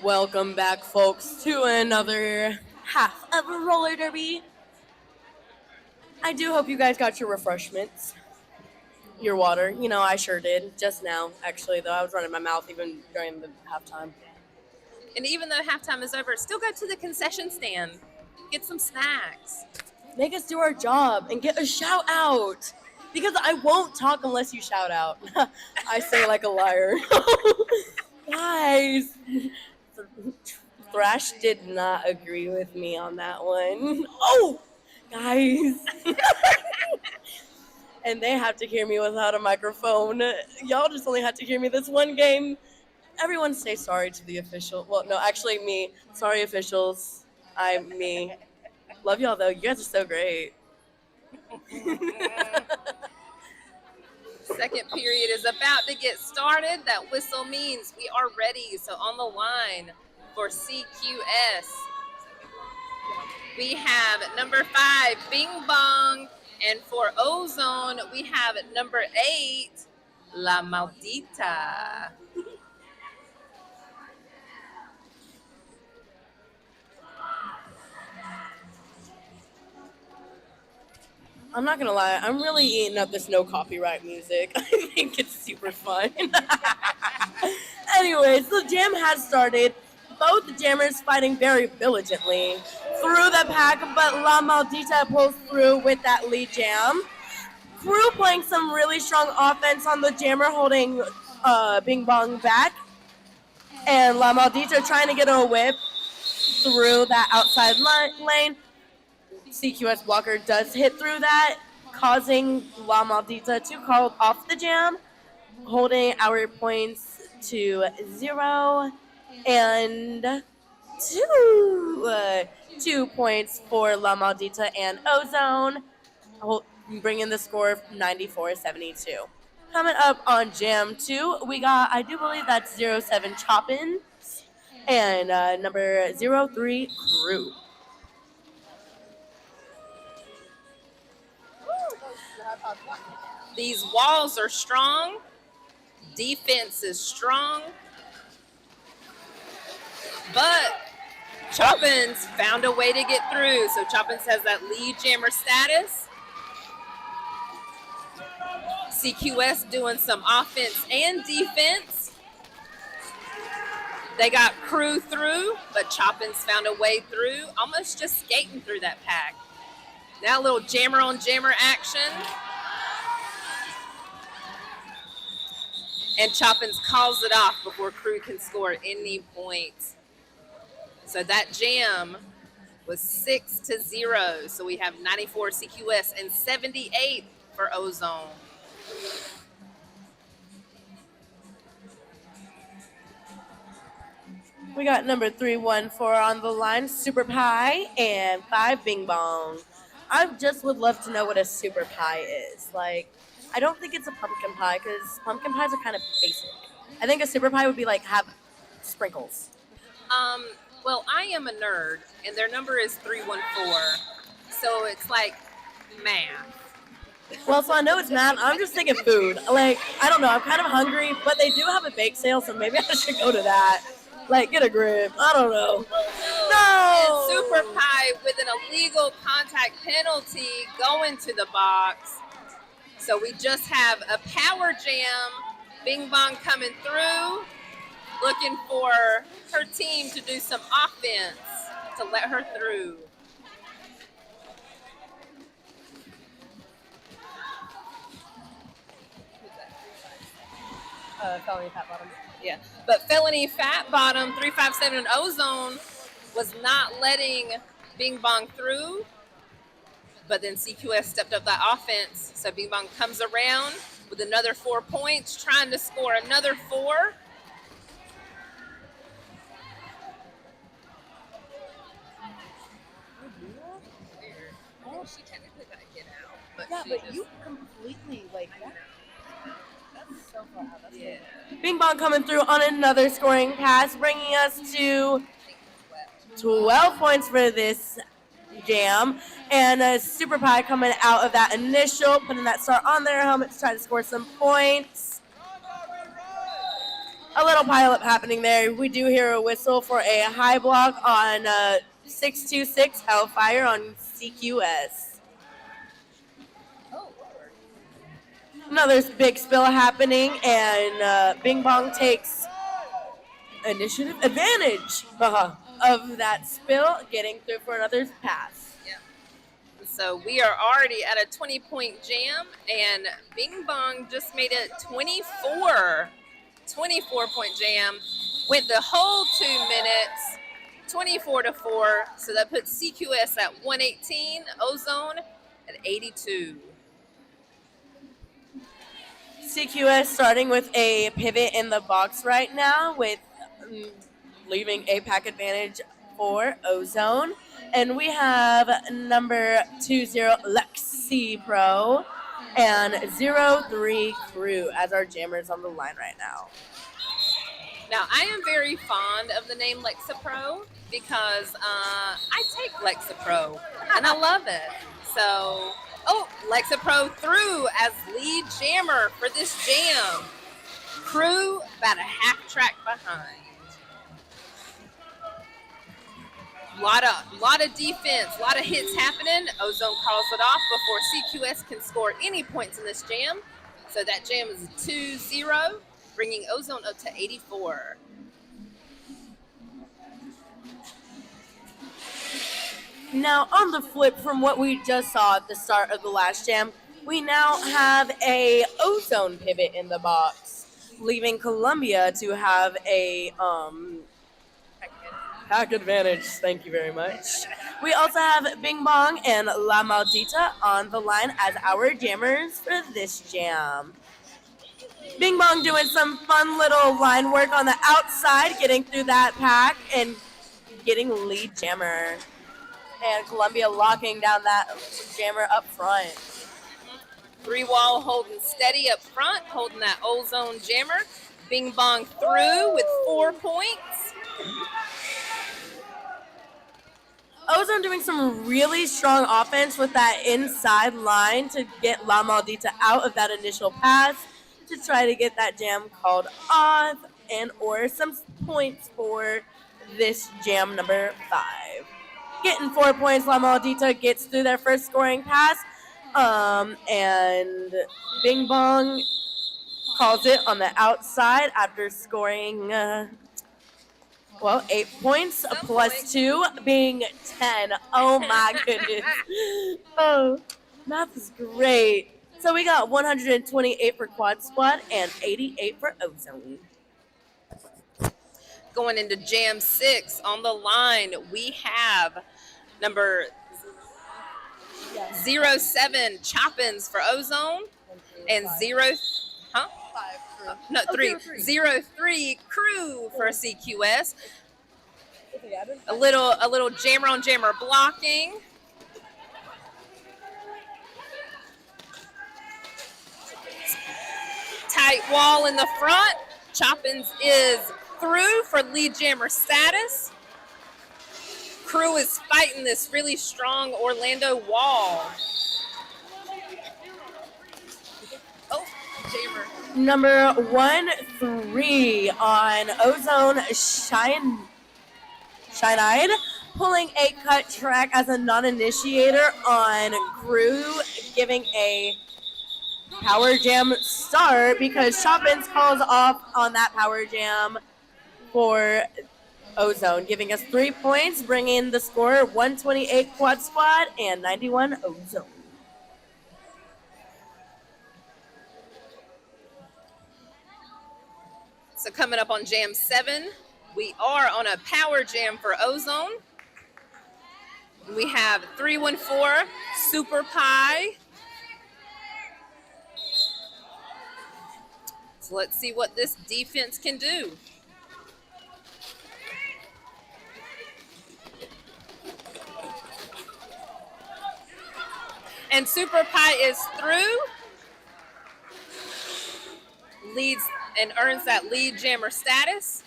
Speaker 1: Welcome back, folks, to another half of a roller derby. I do hope you guys got your refreshments, your water. You know, I sure did just now, actually, though. I was running my mouth even during the halftime.
Speaker 2: And even though halftime is over, still go to the concession stand. Get some snacks.
Speaker 1: Make us do our job and get a shout out. Because I won't talk unless you shout out. I say like a liar. Guys. Thrash did not agree with me on that one. Oh, guys. And they have to hear me without a microphone. Y'all just only had to hear me this one game. Everyone say sorry to the official. Well, no, actually me. Sorry, officials. I'm me. Love y'all, though. You guys are so great.
Speaker 2: Second period is about to get started. That whistle means we are ready. So on the line for CQS, we have number 5, Bing Bong. And for Ozone, we have number 8, La Maldita.
Speaker 1: I'm not gonna lie, I'm really eating up this no copyright music. I think it's super fun. Anyways, the jam has started. Both jammers fighting very diligently through the pack, but La Maldita pulls through with that lead jam. Crew playing some really strong offense on the jammer, holding Bing Bong back. And La Maldita trying to get a whip through that outside lane. CQS Walker does hit through that, causing La Maldita to call off the jam, holding our points to 0 and 2 points for La Maldita and Ozone, bringing the score 94-72. Coming up on Jam 2, we got, I do believe that's 07 Choppin' and number 03 Crew.
Speaker 2: These walls are strong. Defense is strong. But Choppins found a way to get through. So Choppins has that lead jammer status. CQS doing some offense and defense. They got Crew through, but Choppins found a way through, almost just skating through that pack. Now a little jammer on jammer action. And Choppins calls it off before Crew can score any points. So that jam was 6-0. So we have 94 CQS and 78 for Ozone.
Speaker 1: We got number 314 on the line, Super Pie, and 5 Bing Bong. I just would love to know what a super pie is. Like, I don't think it's a pumpkin pie because pumpkin pies are kind of basic. I think a super pie would be like have sprinkles.
Speaker 2: Well, I am a nerd, and their number is 314. So it's like math.
Speaker 1: Well, so I know it's math. I'm just thinking food. Like, I don't know. I'm kind of hungry, but they do have a bake sale, so maybe I should go to that. Like, get a grip. I don't know. No!
Speaker 2: And Super Pie with an illegal contact penalty going to the box. So we just have a power jam. Bing Bong coming through, looking for her team to do some offense to let her through.
Speaker 1: Felony Fat Bottom.
Speaker 2: Yeah, but Felony Fat Bottom 357 and Ozone was not letting Bing Bong through. But then CQS stepped up that offense. So Bing Bong comes around with another 4 points, trying to score another 4. Well, she technically got to get out. But
Speaker 1: Yeah, but
Speaker 2: just,
Speaker 1: you completely, like, that's so far out. That's
Speaker 2: yeah.
Speaker 1: Bing Bong coming through on another scoring pass, bringing us to 12 points for this jam. And Super Pie coming out of that initial, putting that star on their helmet to try to score some points. A little pileup happening there. We do hear a whistle for a high block on 626 Hellfire on CQS. Another big spill happening, and Bing Bong takes initiative advantage of that spill, getting through for another pass.
Speaker 2: Yeah. So we are already at a 20-point jam, and Bing Bong just made it 24-point jam. Went the whole 2 minutes, 24-4. So that puts CQS at 118, Ozone at 82.
Speaker 1: CQS starting with a pivot in the box right now, with leaving a pack advantage for Ozone. And we have number 20 Lexi Pro and 03 Crew as our jammers on the line right now.
Speaker 2: Now, I am very fond of the name Lexapro because I take Lexapro and I love it. So, Lexapro through as lead jammer for this jam. Crew about a half track behind. Lot of defense, a lot of hits happening. Ozone calls it off before CQS can score any points in this jam. So that jam is 2-0, bringing Ozone up to 84.
Speaker 1: Now, on the flip from what we just saw at the start of the last jam, we now have a Ozone pivot in the box, leaving Columbia to have a pack advantage. Thank you very much. We also have Bing Bong and La Maldita on the line as our jammers for this jam. Bing Bong doing some fun little line work on the outside, getting through that pack and getting lead jammer. And Columbia locking down that jammer up front.
Speaker 2: 3-wall holding steady up front, holding that Ozone jammer. Bing Bong through with 4 points.
Speaker 1: Ozone doing some really strong offense with that inside line to get La Maldita out of that initial pass to try to get that jam called off and or some points for this jam number 5. Getting 4 points, La Maldita gets through their first scoring pass, and Bing Bong calls it on the outside after scoring 8 points plus 2 being 10. Oh my goodness. Oh, math is great. So we got 128 for QuadSquad and 88 for Ozone.
Speaker 2: Going into Jam 6 on the line, we have number 07 Choppins for Ozone and 03 Crew for CQS. A little jammer on jammer blocking. Tight wall in the front. Choppins is through for lead jammer status. Crew is fighting this really strong Orlando wall. Oh, jammer.
Speaker 1: Number 13 on Ozone Shine-Eyed, pulling a cut track as a non-initiator on Crew, giving a power jam start because Choppins calls off on that power jam for Ozone, giving us 3 points, bringing the score 128 QuadSquad and 91 Ozone.
Speaker 2: So coming up on Jam 7, we are on a power jam for Ozone. We have 314 Super Pie. So let's see what this defense can do. And Super Pie is through. Leads and earns that lead jammer status.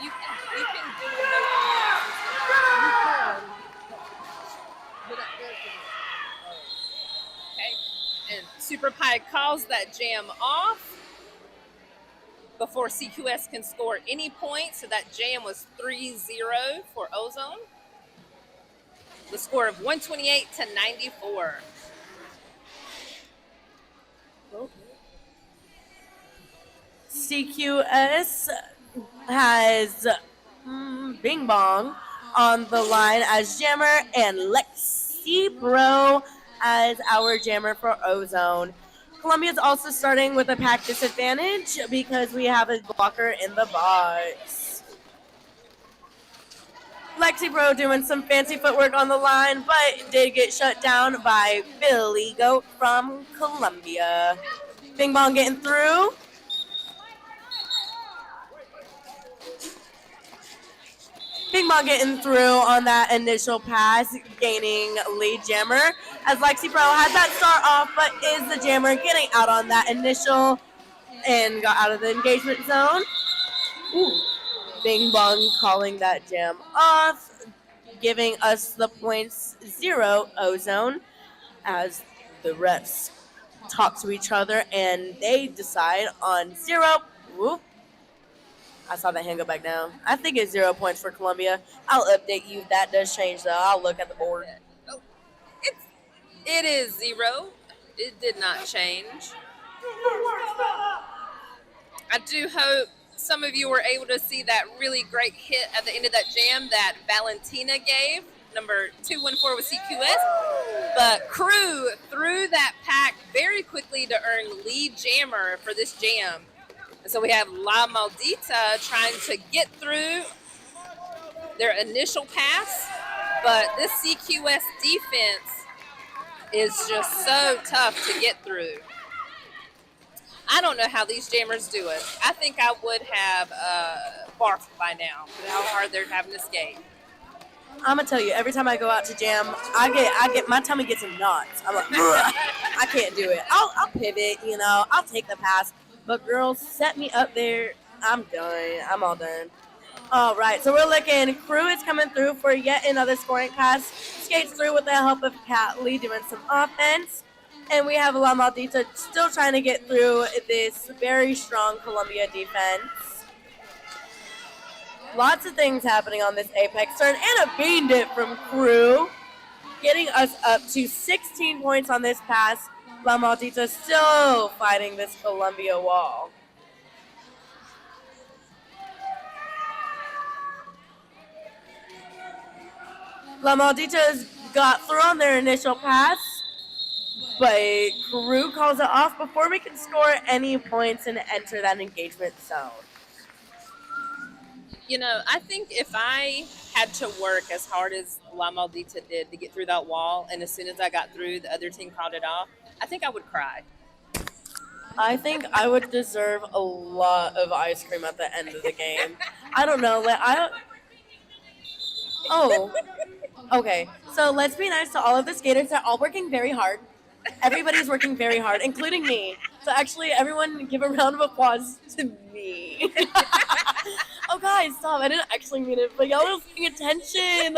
Speaker 2: You can do it. Super Pie calls that jam off before CQS can score any points. So that jam was 3-0 for Ozone. The score of 128-94.
Speaker 1: CQS has Bing Bong on the line as jammer and Lexi Bro as our jammer for Ozone. Columbia is also starting with a pack disadvantage because we have a blocker in the box. Lexi Bro doing some fancy footwork on the line, but did get shut down by Billy Goat from Columbia. Bing Bong getting through. Bing Bong getting through on that initial pass, gaining lead jammer. As Lexi Pro has that start off, but is the jammer getting out on that initial and got out of the engagement zone. Ooh. Bing Bong calling that jam off, giving us the points 0 Ozone as the refs talk to each other and they decide on 0. Whoop. I saw that hand go back down. I think it's 0 points for Columbia. I'll update you if that does change, though. I'll look at the board.
Speaker 2: Oh, it is 0. It did not change. I do hope some of you were able to see that really great hit at the end of that jam that Valentina gave. Number 214 with CQS. But Crew threw that pack very quickly to earn lead jammer for this jam. And so we have La Maldita trying to get through their initial pass. But this CQS defense is just so tough to get through. I don't know how these jammers do it. I think I would have barfed by now with how hard they're having to skate.
Speaker 1: I'm gonna tell you, every time I go out to jam, I get my tummy gets in knots. I'm like, I can't do it. I'll pivot, I'll take the pass. But girls, set me up there. I'm done. I'm all done. All right, so we're looking. Crew is coming through for yet another scoring pass. Skates through with the help of Catley doing some offense. And we have La Maldita still trying to get through this very strong Columbia defense. Lots of things happening on this Apex turn. And a bean dip from Crew, getting us up to 16 points on this pass. La Maldita still fighting this Columbia wall. La Maldita's got through on their initial pass, but Crew calls it off before we can score any points and enter that engagement zone.
Speaker 2: I think if I had to work as hard as La Maldita did to get through that wall, and as soon as I got through, the other team called it off, I think I would cry.
Speaker 1: I think I would deserve a lot of ice cream at the end of the game. I don't know. Okay. So let's be nice to all of the skaters. They're all working very hard. Everybody's working very hard, including me. So actually, everyone give a round of applause to me. Oh, guys, stop. I didn't actually mean it, but y'all are paying attention.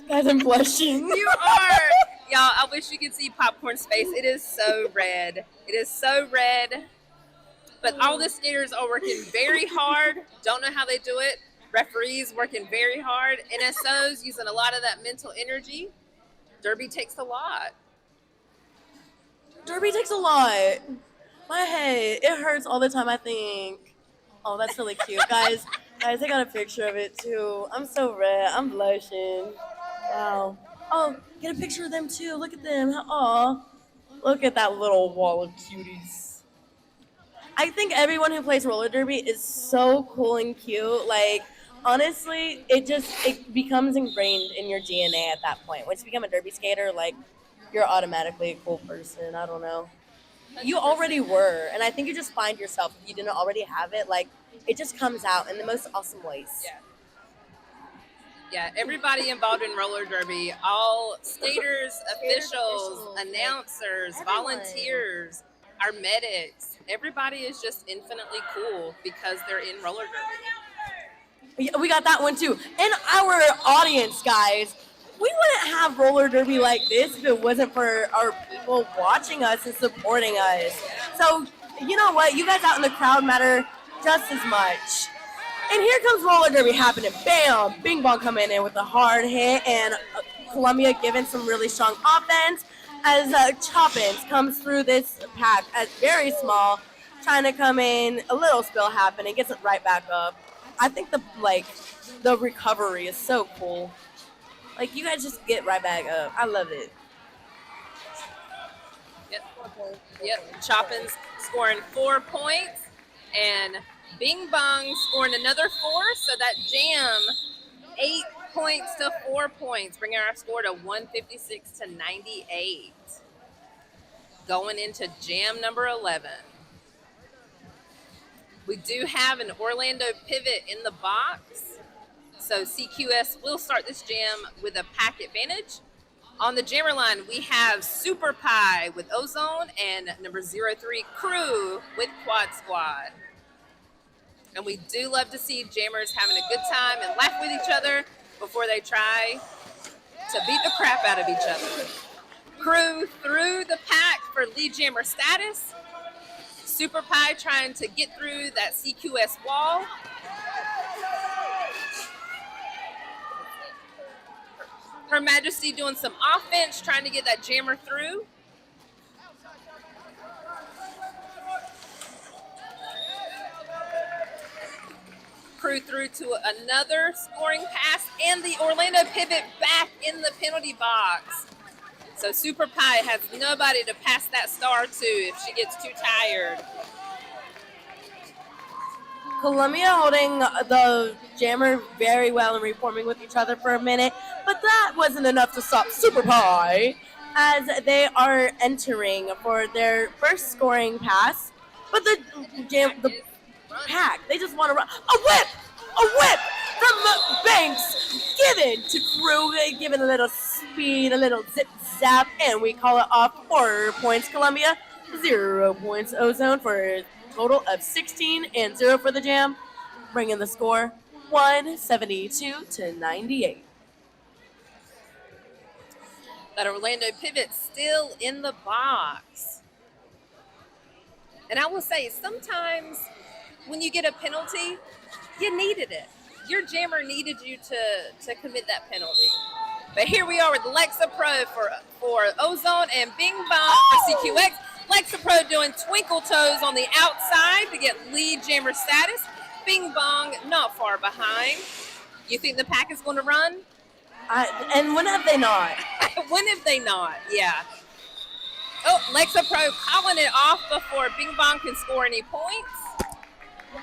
Speaker 1: Guys, I'm blushing.
Speaker 2: You are. Y'all, I wish you could see Popcorn's face. It is so red. It is so red. But all the skaters are working very hard. Don't know how they do it. Referees working very hard. NSOs using a lot of that mental energy. Derby takes a lot.
Speaker 1: Derby takes a lot. My head, it hurts all the time, I think. Oh, that's really cute. Guys, I got a picture of it, too. I'm so red. I'm blushing. Wow. Oh, get a picture of them, too. Look at them. Aw. Look at that little wall of cuties. I think everyone who plays roller derby is so cool and cute. Like, honestly, it becomes ingrained in your DNA at that point. Once you become a derby skater, like, you're automatically a cool person. I don't know. You already were, and I think you just find yourself, if you didn't already have it, like, it just comes out in the most awesome ways.
Speaker 2: Yeah, everybody involved in roller derby, all skaters, officials, announcers, volunteers, our medics, everybody is just infinitely cool because they're in roller derby.
Speaker 1: We got that one too. And our audience, guys, we wouldn't have roller derby like this if it wasn't for our people watching us and supporting us. So, you know what? You guys out in the crowd matter just as much. And here comes roller derby happening. Bam! Bing Bong coming in with a hard hit, and Columbia giving some really strong offense as Choppins comes through this pack as very small, trying to come in. A little spill happening, gets it right back up. I think the recovery is so cool. Like, you guys just get right back up. I love it.
Speaker 2: Yep. Choppins scoring 4 points, and Bing Bong scoring another 4. So that jam, 8 points to 4 points, bringing our score to 156 to 98. Going into jam number 11. We do have an Orlando pivot in the box. So CQS will start this jam with a pack advantage. On the jammer line, we have Super Pie with Ozone and number 03 Crew with QuadSquad. And we do love to see jammers having a good time and laugh with each other before they try to beat the crap out of each other. Crew through the pack for lead jammer status. Super Pie trying to get through that CQS wall. Her Majesty doing some offense, trying to get that jammer through. Crew through to another scoring pass, and the Orlando pivot back in the penalty box. So Super Pie has nobody to pass that star to if she gets too tired.
Speaker 1: Columbia holding the jammer very well and reforming with each other for a minute, but that wasn't enough to stop Super Pie as they are entering for their first scoring pass. But the pack, they just want to run. A whip from Banks given to Crew, given a little speed, a little zip zap, and we call it off. 4 points Columbia, 0 points Ozone for a total of 16 and 0 for the jam, bringing the score 172 to 98.
Speaker 2: That Orlando pivot still in the box. And I will say, sometimes when you get a penalty, you needed it. Your jammer needed you to commit that penalty. But here we are with Lexa Pro for Ozone and Bing Bong for CQX. Lexa Pro doing twinkle toes on the outside to get lead jammer status. Bing Bong not far behind. You think the pack is going to run?
Speaker 1: And when have they not?
Speaker 2: When have they not? Yeah. Oh, Lexa Pro calling it off before Bing Bong can score any points.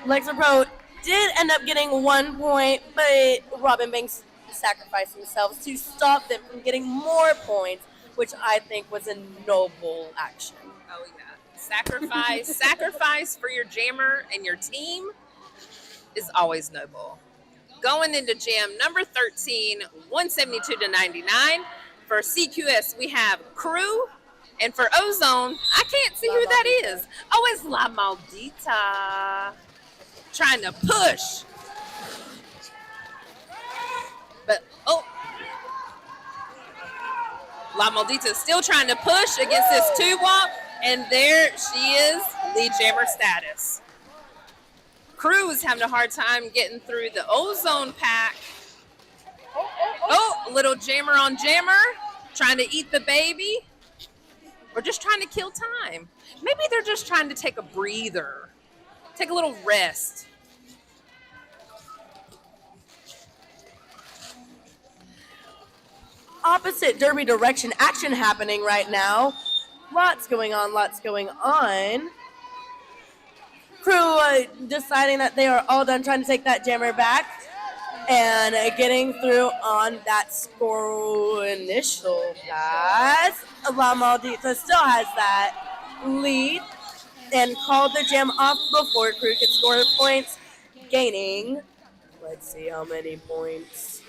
Speaker 1: Lexa Pro did end up getting 1 point, but Robin Banks sacrificed themselves to stop them from getting more points, which I think was a noble action.
Speaker 2: Oh, yeah. Sacrifice for your jammer and your team is always noble. Going into jam number 13, 172 to 99. For CQS, we have Crew. And for Ozone, I can't see who that is. Oh, it's La Maldita. Trying to push. But, La Maldita is still trying to push against this 2-walk. And there she is, lead jammer status. Crew is having a hard time getting through the Ozone pack. Oh, little jammer on jammer, trying to eat the baby. Or just trying to kill time. Maybe they're just trying to take a breather. Take a little rest.
Speaker 1: Opposite derby direction action happening right now. Lots going on. Crew deciding that they are all done trying to take that jammer back and getting through on that score initial pass. La Maldita still has that lead and called the jam off before Crew could score points, gaining, let's see how many points.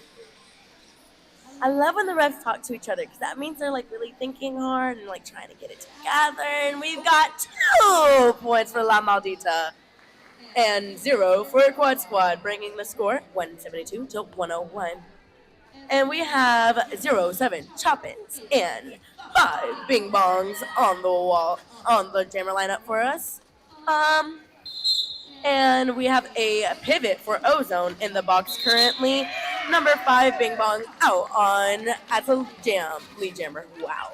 Speaker 1: I love when the refs talk to each other because that means they're like really thinking hard and like trying to get it together. And we've got 2 points for La Maldita and 0 for QuadSquad, bringing the score 172 to 101. And we have 07 Choppins and 5 Bing Bongs on the wall on the jammer lineup for us. And we have a pivot for Ozone in the box currently. Number 5 Bing Bong out on as a lead jammer. Wow.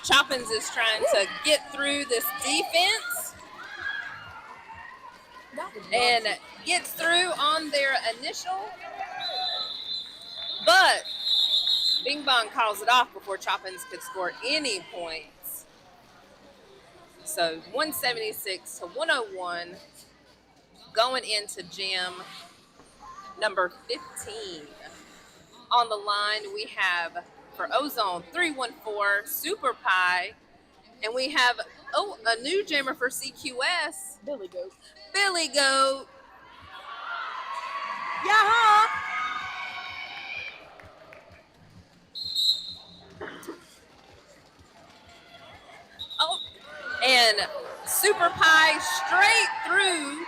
Speaker 2: Choppins is trying to get through this defense and gets through on their initial, but Bing Bong calls it off before Choppins could score any points. So 176 to 101 going into jam number 15. On the line, we have for Ozone 314 Super Pie, and we have a new jammer for CQS,
Speaker 1: Billy Goat.
Speaker 2: Billy Goat.
Speaker 1: Yeah.
Speaker 2: Oh, and Super Pie straight through,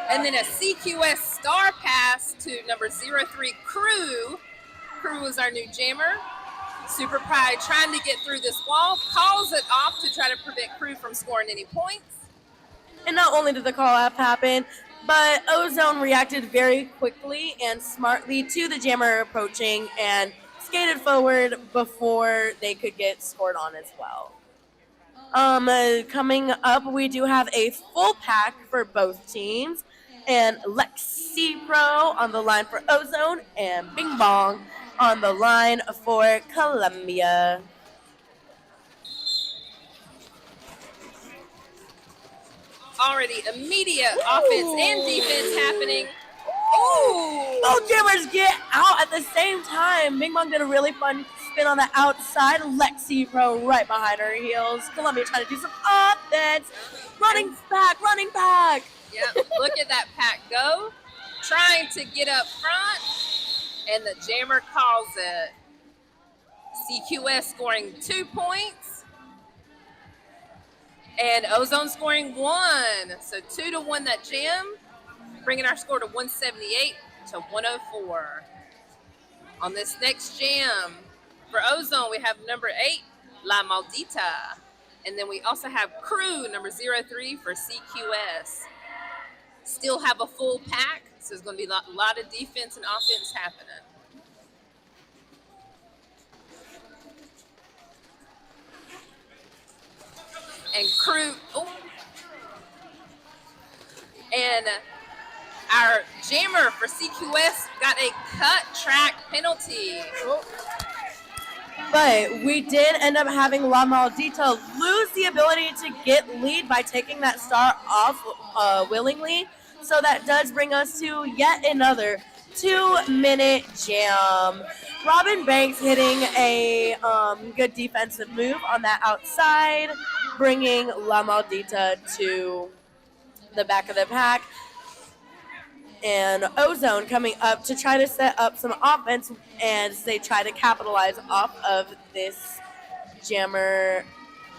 Speaker 2: and then a CQS star pass to number 03 Crew. Crew is our new jammer. Super Pie trying to get through this wall, calls it off to try to prevent Crew from scoring any points.
Speaker 1: And not only did the call off happen, but Ozone reacted very quickly and smartly to the jammer approaching and skated forward before they could get scored on as well. Coming up, we do have a full pack for both teams, and Lexi Pro on the line for Ozone and Bing Bong on the line for Columbia.
Speaker 2: Already immediate offense and defense happening. Ooh!
Speaker 1: Both jammers get out at the same time. Bing Bong did a really fun spin on the outside. Lexi Pro right behind her heels. Columbia trying to do some offense. Running back.
Speaker 2: Yeah, look at that pack go. Trying to get up front, and the jammer calls it. CQS scoring 2 points, and Ozone scoring 1. So 2-1 that jam, bringing our score to 178 to 104. On this next jam, for Ozone, we have number 8, La Maldita. And then we also have Crew, number 03 for CQS. Still have a full pack, so there's going to be a lot of defense and offense happening. And Crew, and our jammer for CQS got a cut track penalty.
Speaker 1: But we did end up having La Maldita lose the ability to get lead by taking that star off willingly. So that does bring us to yet another 2-minute jam. Robin Banks hitting a good defensive move on that outside, bringing La Maldita to the back of the pack. And Ozone coming up to try to set up some offense as they try to capitalize off of this jammer.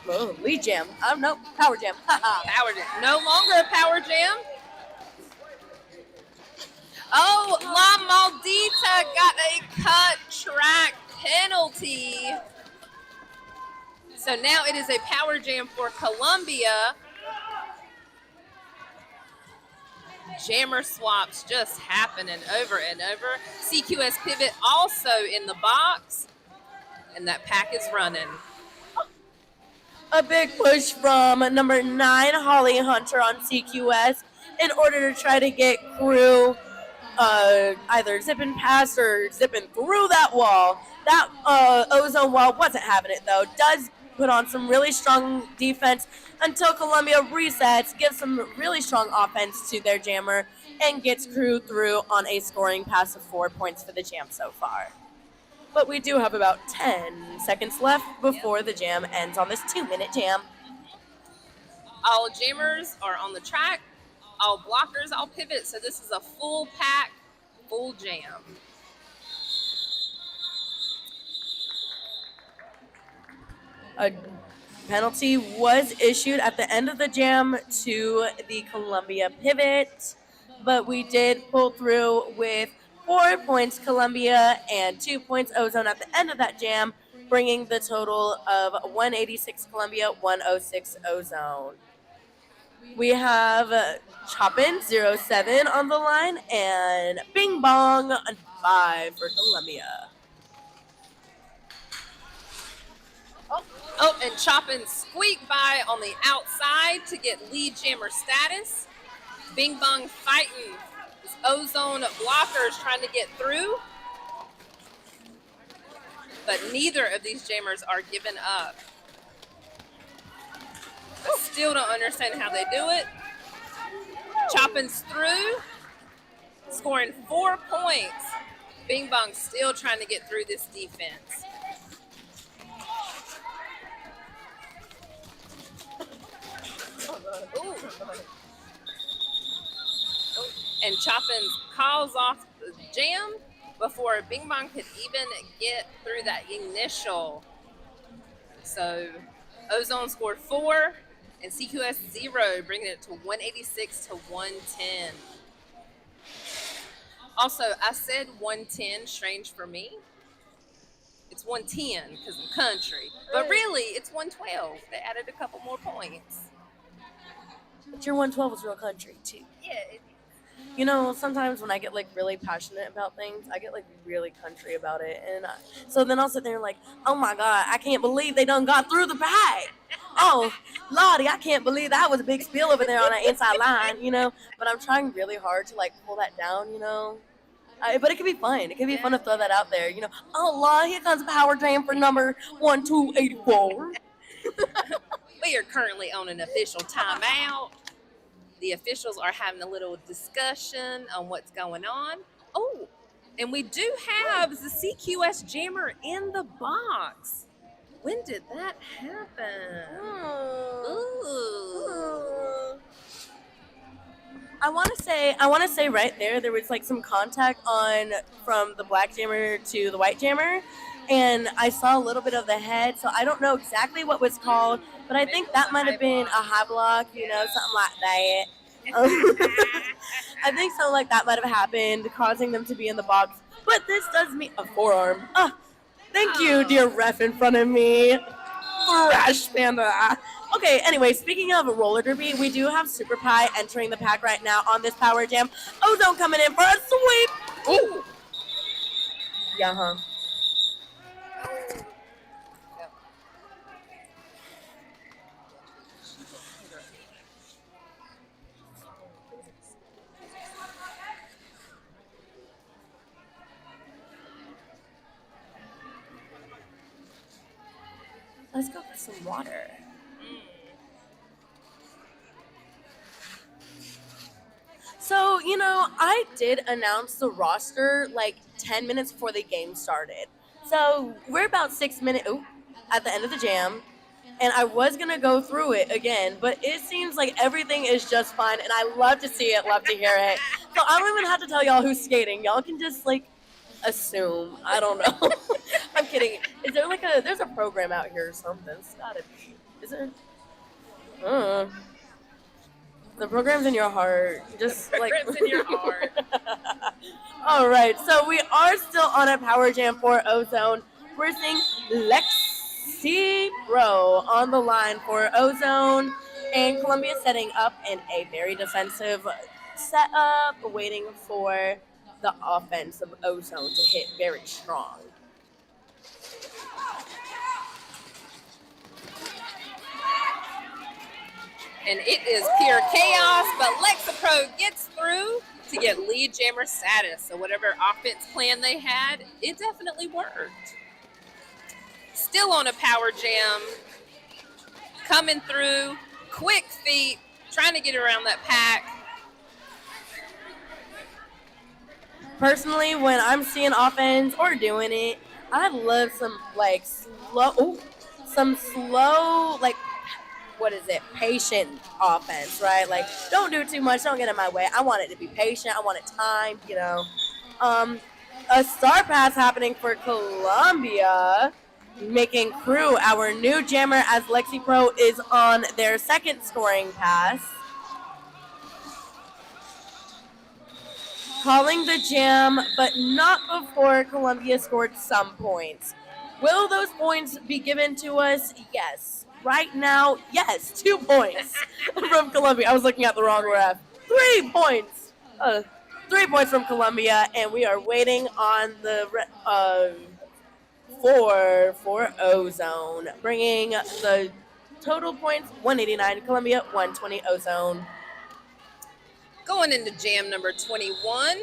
Speaker 1: Oh, lead jam. Oh, no, power jam.
Speaker 2: Power jam. No longer a power jam. Oh, La Maldita got a cut track penalty. So now it is a power jam for Columbia. Jammer swaps just happening over and over. CQS pivot also in the box. And that pack is running.
Speaker 1: A big push from number 9, Holly Hunter on CQS in order to try to get Crew either zipping past or zipping through that wall. That Ozone wall wasn't having it, though. Does put on some really strong defense until Columbia resets, gives some really strong offense to their jammer, and gets Crew through on a scoring pass of 4 points for the jam so far. But we do have about 10 seconds left before the jam ends on this 2-minute jam.
Speaker 2: All jammers are on the track. All blockers, all pivots. So this is a full pack, full jam.
Speaker 1: A penalty was issued at the end of the jam to the Columbia pivot, but we did pull through with 4 points Columbia, and 2 points Ozone at the end of that jam, bringing the total of 186 Columbia, 106 Ozone. We have Choppin 07 on the line and Bing Bong 5 for Columbia.
Speaker 2: Oh, and Choppin squeaked by on the outside to get lead jammer status. Bing Bong fighting his Ozone blockers trying to get through. But neither of these jammers are giving up. I still don't understand how they do it. Choppin's through, scoring 4 points. Bing Bong still trying to get through this defense. Ooh. And Choppin calls off the jam before Bing Bong could even get through that initial. So Ozone scored 4 and CQS 0, bringing it to 186 to 110. Also, I said 110, strange for me. It's 110 because I'm country. But really, it's 112. They added a couple more points.
Speaker 1: But your 112 is real country, too.
Speaker 2: Yeah.
Speaker 1: You know, sometimes when I get, like, really passionate about things, I get, like, really country about it. And so then I'll sit there like, oh, my God, I can't believe they done got through the pack. Oh, Lordy, I can't believe that was a big spill over there on that inside line, you know. But I'm trying really hard to, like, pull that down, you know. But it can be fun. It can be fun to throw that out there, you know. Oh, Lord, here comes Power Jam for number 1284.
Speaker 2: We are currently on an official timeout. The officials are having a little discussion on what's going on. Oh, and we do have the CQS jammer in the box. When did that happen? Ooh.
Speaker 1: I want to say right there was like some contact from the black jammer to the white jammer, and I saw a little bit of the head, so I don't know exactly what was called, but I think that might have been a high block, you know, something like that. I think something like that might have happened, causing them to be in the box. But this does mean a forearm. Thank you, dear ref in front of me. Fresh Panda. Okay, anyway, speaking of roller derby, we do have Super Pie entering the pack right now on this Power Jam. Ozone coming in for a sweep. Ooh. Yeah, huh? Let's go get some water. So, you know, I did announce the roster like 10 minutes before the game started. So we're about 6 minutes at the end of the jam. And I was going to go through it again, but it seems like everything is just fine. And I love to see it, love to hear it. So I don't even have to tell y'all who's skating. Y'all can just like assume. I don't know. I'm kidding. Is there like there's a program out here or something? It's gotta be. Is there? The program's in your heart. Just like.
Speaker 2: Program's in your heart.
Speaker 1: All right. So we are still on a Power Jam for Ozone. We're seeing Lexi Pro on the line for Ozone. And Columbia setting up in a very defensive setup, waiting for the offense of Ozone to hit very strong.
Speaker 2: And it is pure chaos, but Lexapro gets through to get lead jammer status. So whatever offense plan they had, it definitely worked. Still on a Power Jam, coming through, quick feet, trying to get around that pack.
Speaker 1: Personally, when I'm seeing offense or doing it, I love some like slow, patient offense, right? Like, don't do too much, don't get in my way. I want it to be patient, I want it timed, you know. A star pass happening for Columbia, making Crew our new jammer as Lexi Pro is on their second scoring pass. calling the jam, but not before Columbia scored some points. Will those points be given to us? Yes. Right now, yes. 2 points from Columbia. I was looking at the wrong ref. 3 points. 3 points from Columbia, and we are waiting on the 4 for Ozone, bringing the total points 189 Columbia, 120 Ozone.
Speaker 2: Going into jam number 21.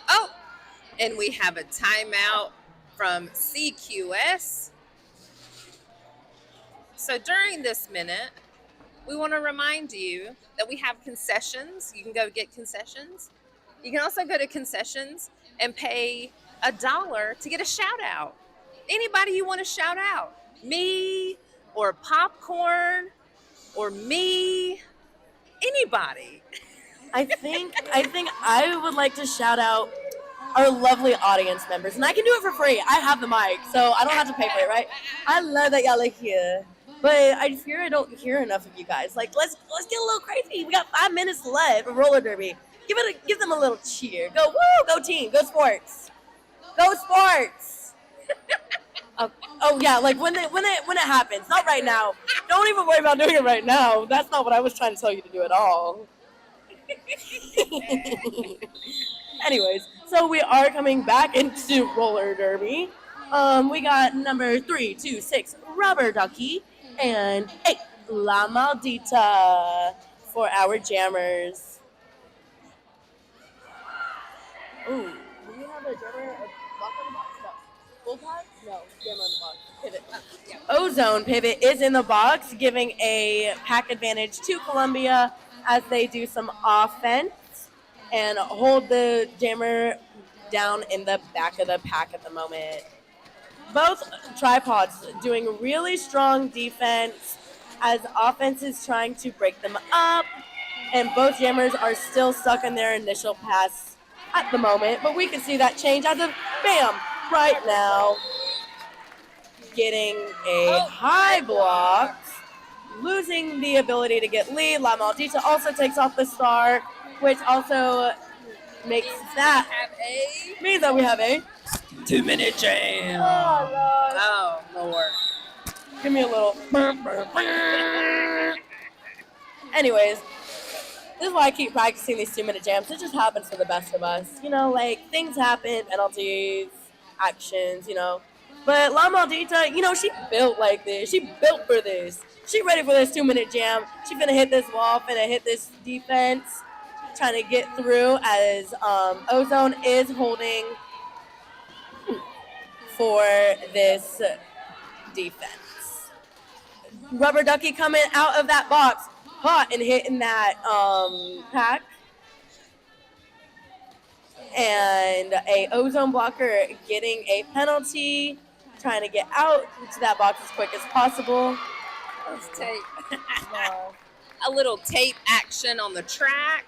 Speaker 2: Oh, and we have a timeout from CQS. So during this minute, we want to remind you that we have concessions. You can go get concessions. You can also go to concessions and pay $1 to get a shout out. Anybody you want to shout out, me or popcorn or me, anybody.
Speaker 1: I think I would like to shout out our lovely audience members, and I can do it for free. I have the mic, so I don't have to pay for it, right? I love that y'all are here, but I fear I don't hear enough of you guys. Like, let's get a little crazy. We got 5 minutes left of roller derby. Give them a little cheer. Go woo! Go team! Go sports! Go sports! Oh yeah, like when it happens, not right now. Don't even worry about doing it right now. That's not what I was trying to tell you to do at all. Anyways, so we are coming back into roller derby. We got number 326 Rubber Ducky and 8 La Maldita for our jammers. Ooh, do you have a jammer, a block on the box? No. Full pack? No, jammer on the box. Pivot. Ozone pivot is in the box, giving a pack advantage to Columbia as they do some offense and hold the jammer down in the back of the pack at the moment. Both tripods doing really strong defense as offense is trying to break them up, and both jammers are still stuck in their initial pass at the moment, but we can see that change as of bam right now, getting a high block, losing the ability to get lead. La Maldita also takes off the star, which also makes that means that we have a
Speaker 4: 2-minute jam.
Speaker 2: Oh, Lord.
Speaker 1: Give me a little. Anyways, this is why I keep practicing these 2-minute jams. It just happens for the best of us. You know, like, things happen, penalties, actions, you know. But La Maldita, you know, she built like this. She built for this. She ready for this 2-minute jam. She finna hit this wall, finna hit this defense, trying to get through as Ozone is holding for this defense. Rubber Ducky coming out of that box, hot and hitting that pack. And a Ozone blocker getting a penalty, trying to get out to that box as quick as possible.
Speaker 2: Let's take a little tape action on the track.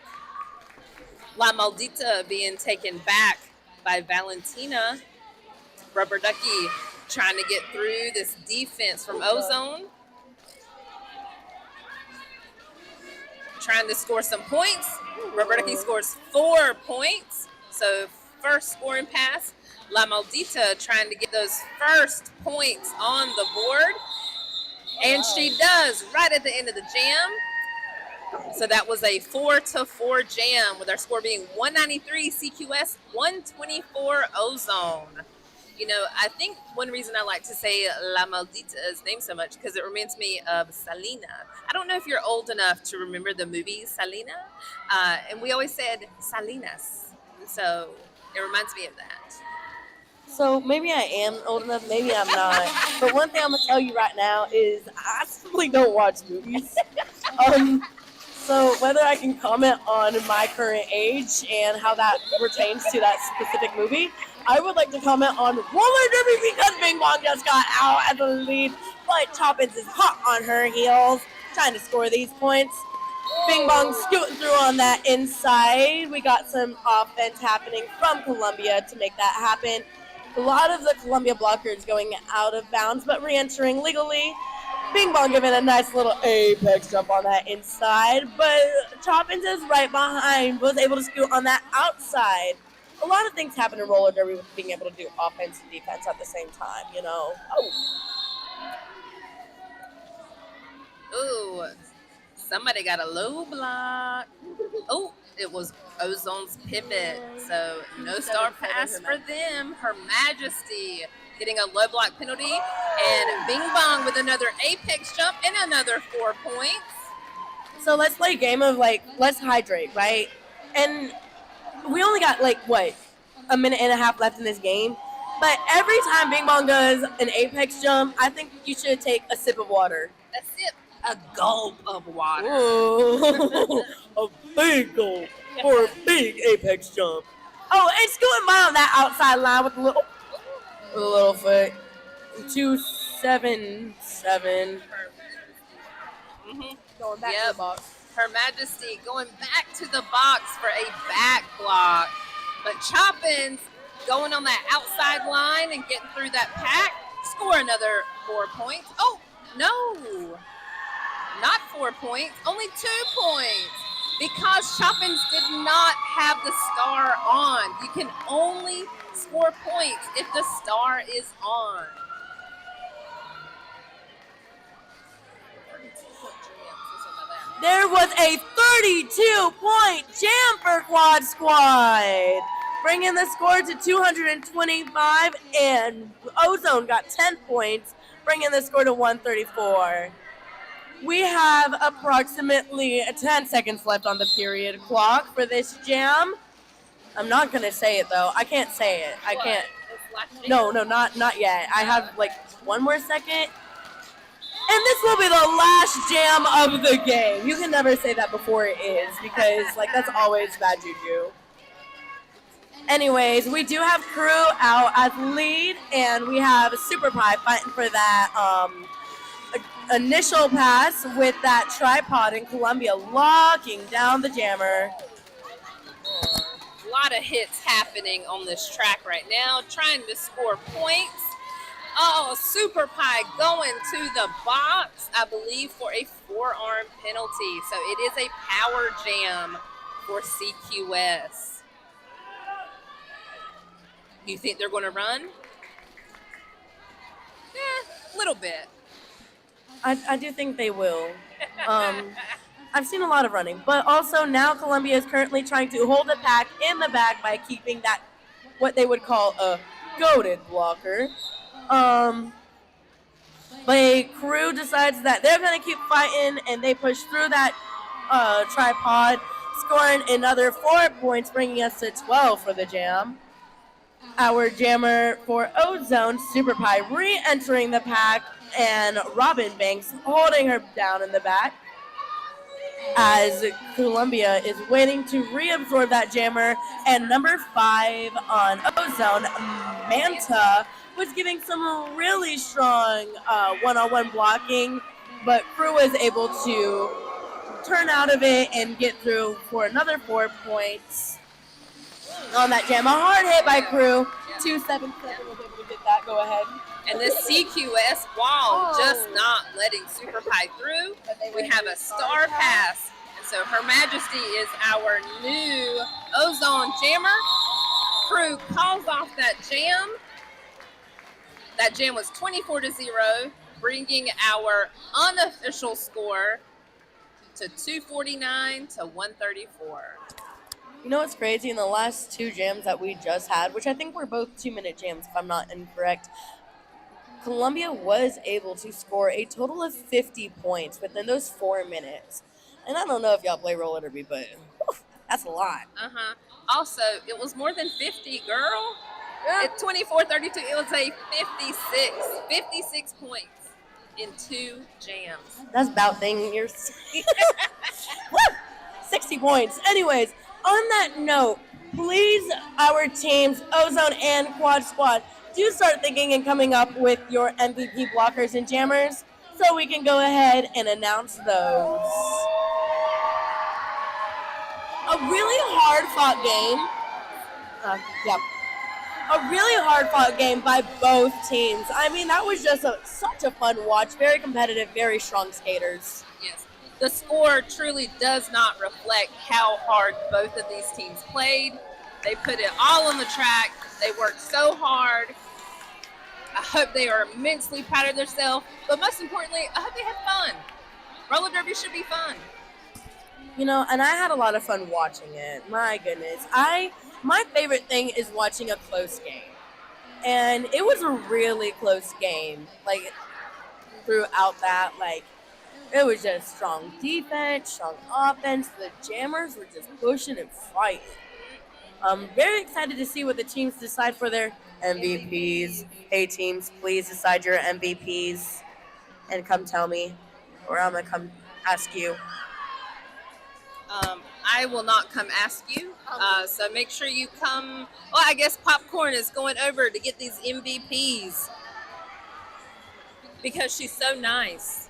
Speaker 2: La Maldita being taken back by Valentina. Rubber Ducky trying to get through this defense from Ozone. Trying to score some points. Rubber Ducky scores 4 points. So first scoring pass. La Maldita trying to get those first points on the board. And she does right at the end of the jam. So that was a 4-4 jam with our score being 193 CQS, 124 Ozone. You know, I think one reason I like to say La Maldita's name so much because it reminds me of Selena. I don't know if you're old enough to remember the movie Selena, and we always said Salinas. So it reminds me of that.
Speaker 1: So maybe I am old enough, maybe I'm not. But one thing I'm gonna tell you right now is I simply don't watch movies. So whether I can comment on my current age and how that pertains to that specific movie, I would like to comment on roller derby because Bing Bong just got out as the lead, but Toppins is hot on her heels, trying to score these points. Bing Bong scooting through on that inside. We got some offense happening from Columbia to make that happen. A lot of the Columbia blockers going out of bounds, but re-entering legally. Bing Bong giving a nice little apex jump on that inside, but Choppins is right behind, was able to scoot on that outside. A lot of things happen in roller derby with being able to do offense and defense at the same time, you know.
Speaker 2: Ooh, somebody got a low block. Oh, it was Ozone's pivot, so no star pass for them. Her Majesty getting a low block penalty, and Bing Bong with another apex jump and another 4 points.
Speaker 1: So let's play a game of, like, let's hydrate, right? And we only got, like, what, a minute and a half left in this game? But every time Bing Bong does an apex jump, I think you should take a sip of water.
Speaker 2: A sip, a gulp of water.
Speaker 1: Ooh, a big gulp for a big apex jump. Oh, and scooting by on that outside line with a little foot. 277. Going back to the box.
Speaker 2: Her Majesty going back to the box for a back block. But Choppins going on that outside line and getting through that pack. Score another 4 points. Oh, no. Not 4 points. Only 2 points. Because Choppins did not have the star on. You can only score points if the star is on.
Speaker 1: There was a 32-point jam for QuadSquad, bringing the score to 225, and Ozone got 10 points, bringing the score to 134. We have approximately 10 seconds left on the period clock for this jam. I'm not going to say it, though. I can't say it. I can't. No, not yet. I have, like, one more second. And this will be the last jam of the game. You can never say that before it is, because, like, that's always bad juju. Anyways, we do have Crew out as lead, and we have Super Pie fighting for that initial pass with that tripod in Columbia, locking down the jammer.
Speaker 2: A lot of hits happening on this track right now, trying to score points. Oh, Super Pie going to the box, I believe, for a forearm penalty. So it is a power jam for CQS. You think they're going to run? A little bit.
Speaker 1: I do think they will. I've seen a lot of running, but also now Columbia is currently trying to hold the pack in the back by keeping that, what they would call a goated blocker. But Crew decides that they're going to keep fighting, and they push through that tripod, scoring another 4 points, bringing us to 12 for the jam. Our jammer for Ozone, Super Pie, re-entering the pack, and Robin Banks holding her down in the back as Columbia is waiting to reabsorb that jammer. And number 5 on Ozone, Manta, was giving some really strong one-on-one blocking, but Crew was able to turn out of it and get through for another 4 points on that jam. A hard hit by Crew. 277 was able to get that. Go ahead.
Speaker 2: And this CQS wall just not letting Super Pie through. We have a star pass. And so Her Majesty is our new Ozone jammer. Crew calls off that jam. That jam was 24-0, bringing our unofficial score to 249 to 134.
Speaker 1: You know what's crazy? In the last 2 jams that we just had, which I think were both 2-minute jams, if I'm not incorrect, Columbia was able to score a total of 50 points within those 4 minutes. And I don't know if y'all play roller derby, but that's a lot.
Speaker 2: Also, it was more than 50, girl. At 24-32, it was a 56 points in 2 jams.
Speaker 1: That's about thing you're 60 points. Anyways, on that note, please, our teams, Ozone and QuadSquad, do start thinking and coming up with your MVP blockers and jammers so we can go ahead and announce those. A really hard-fought game. Yeah. a really hard-fought game by both teams. I mean, that was just such a fun watch. Very competitive, very strong skaters.
Speaker 2: Yes. The score truly does not reflect how hard both of these teams played. They put it all on the track. They worked so hard. I hope they are immensely proud of themselves, but most importantly, I hope they had fun. Roller derby should be fun.
Speaker 1: You know, and I had a lot of fun watching it. My goodness. My favorite thing is watching a close game. And it was a really close game. Like throughout that, like it was just strong defense, strong offense. The jammers were just pushing and fighting. I'm very excited to see what the teams decide for their MVPs. Hey teams, please decide your MVPs and come tell me, or I'm gonna come ask you.
Speaker 2: I will not come ask you. So make sure you come. Well, I guess Popcorn is going over to get these MVPs because she's so nice.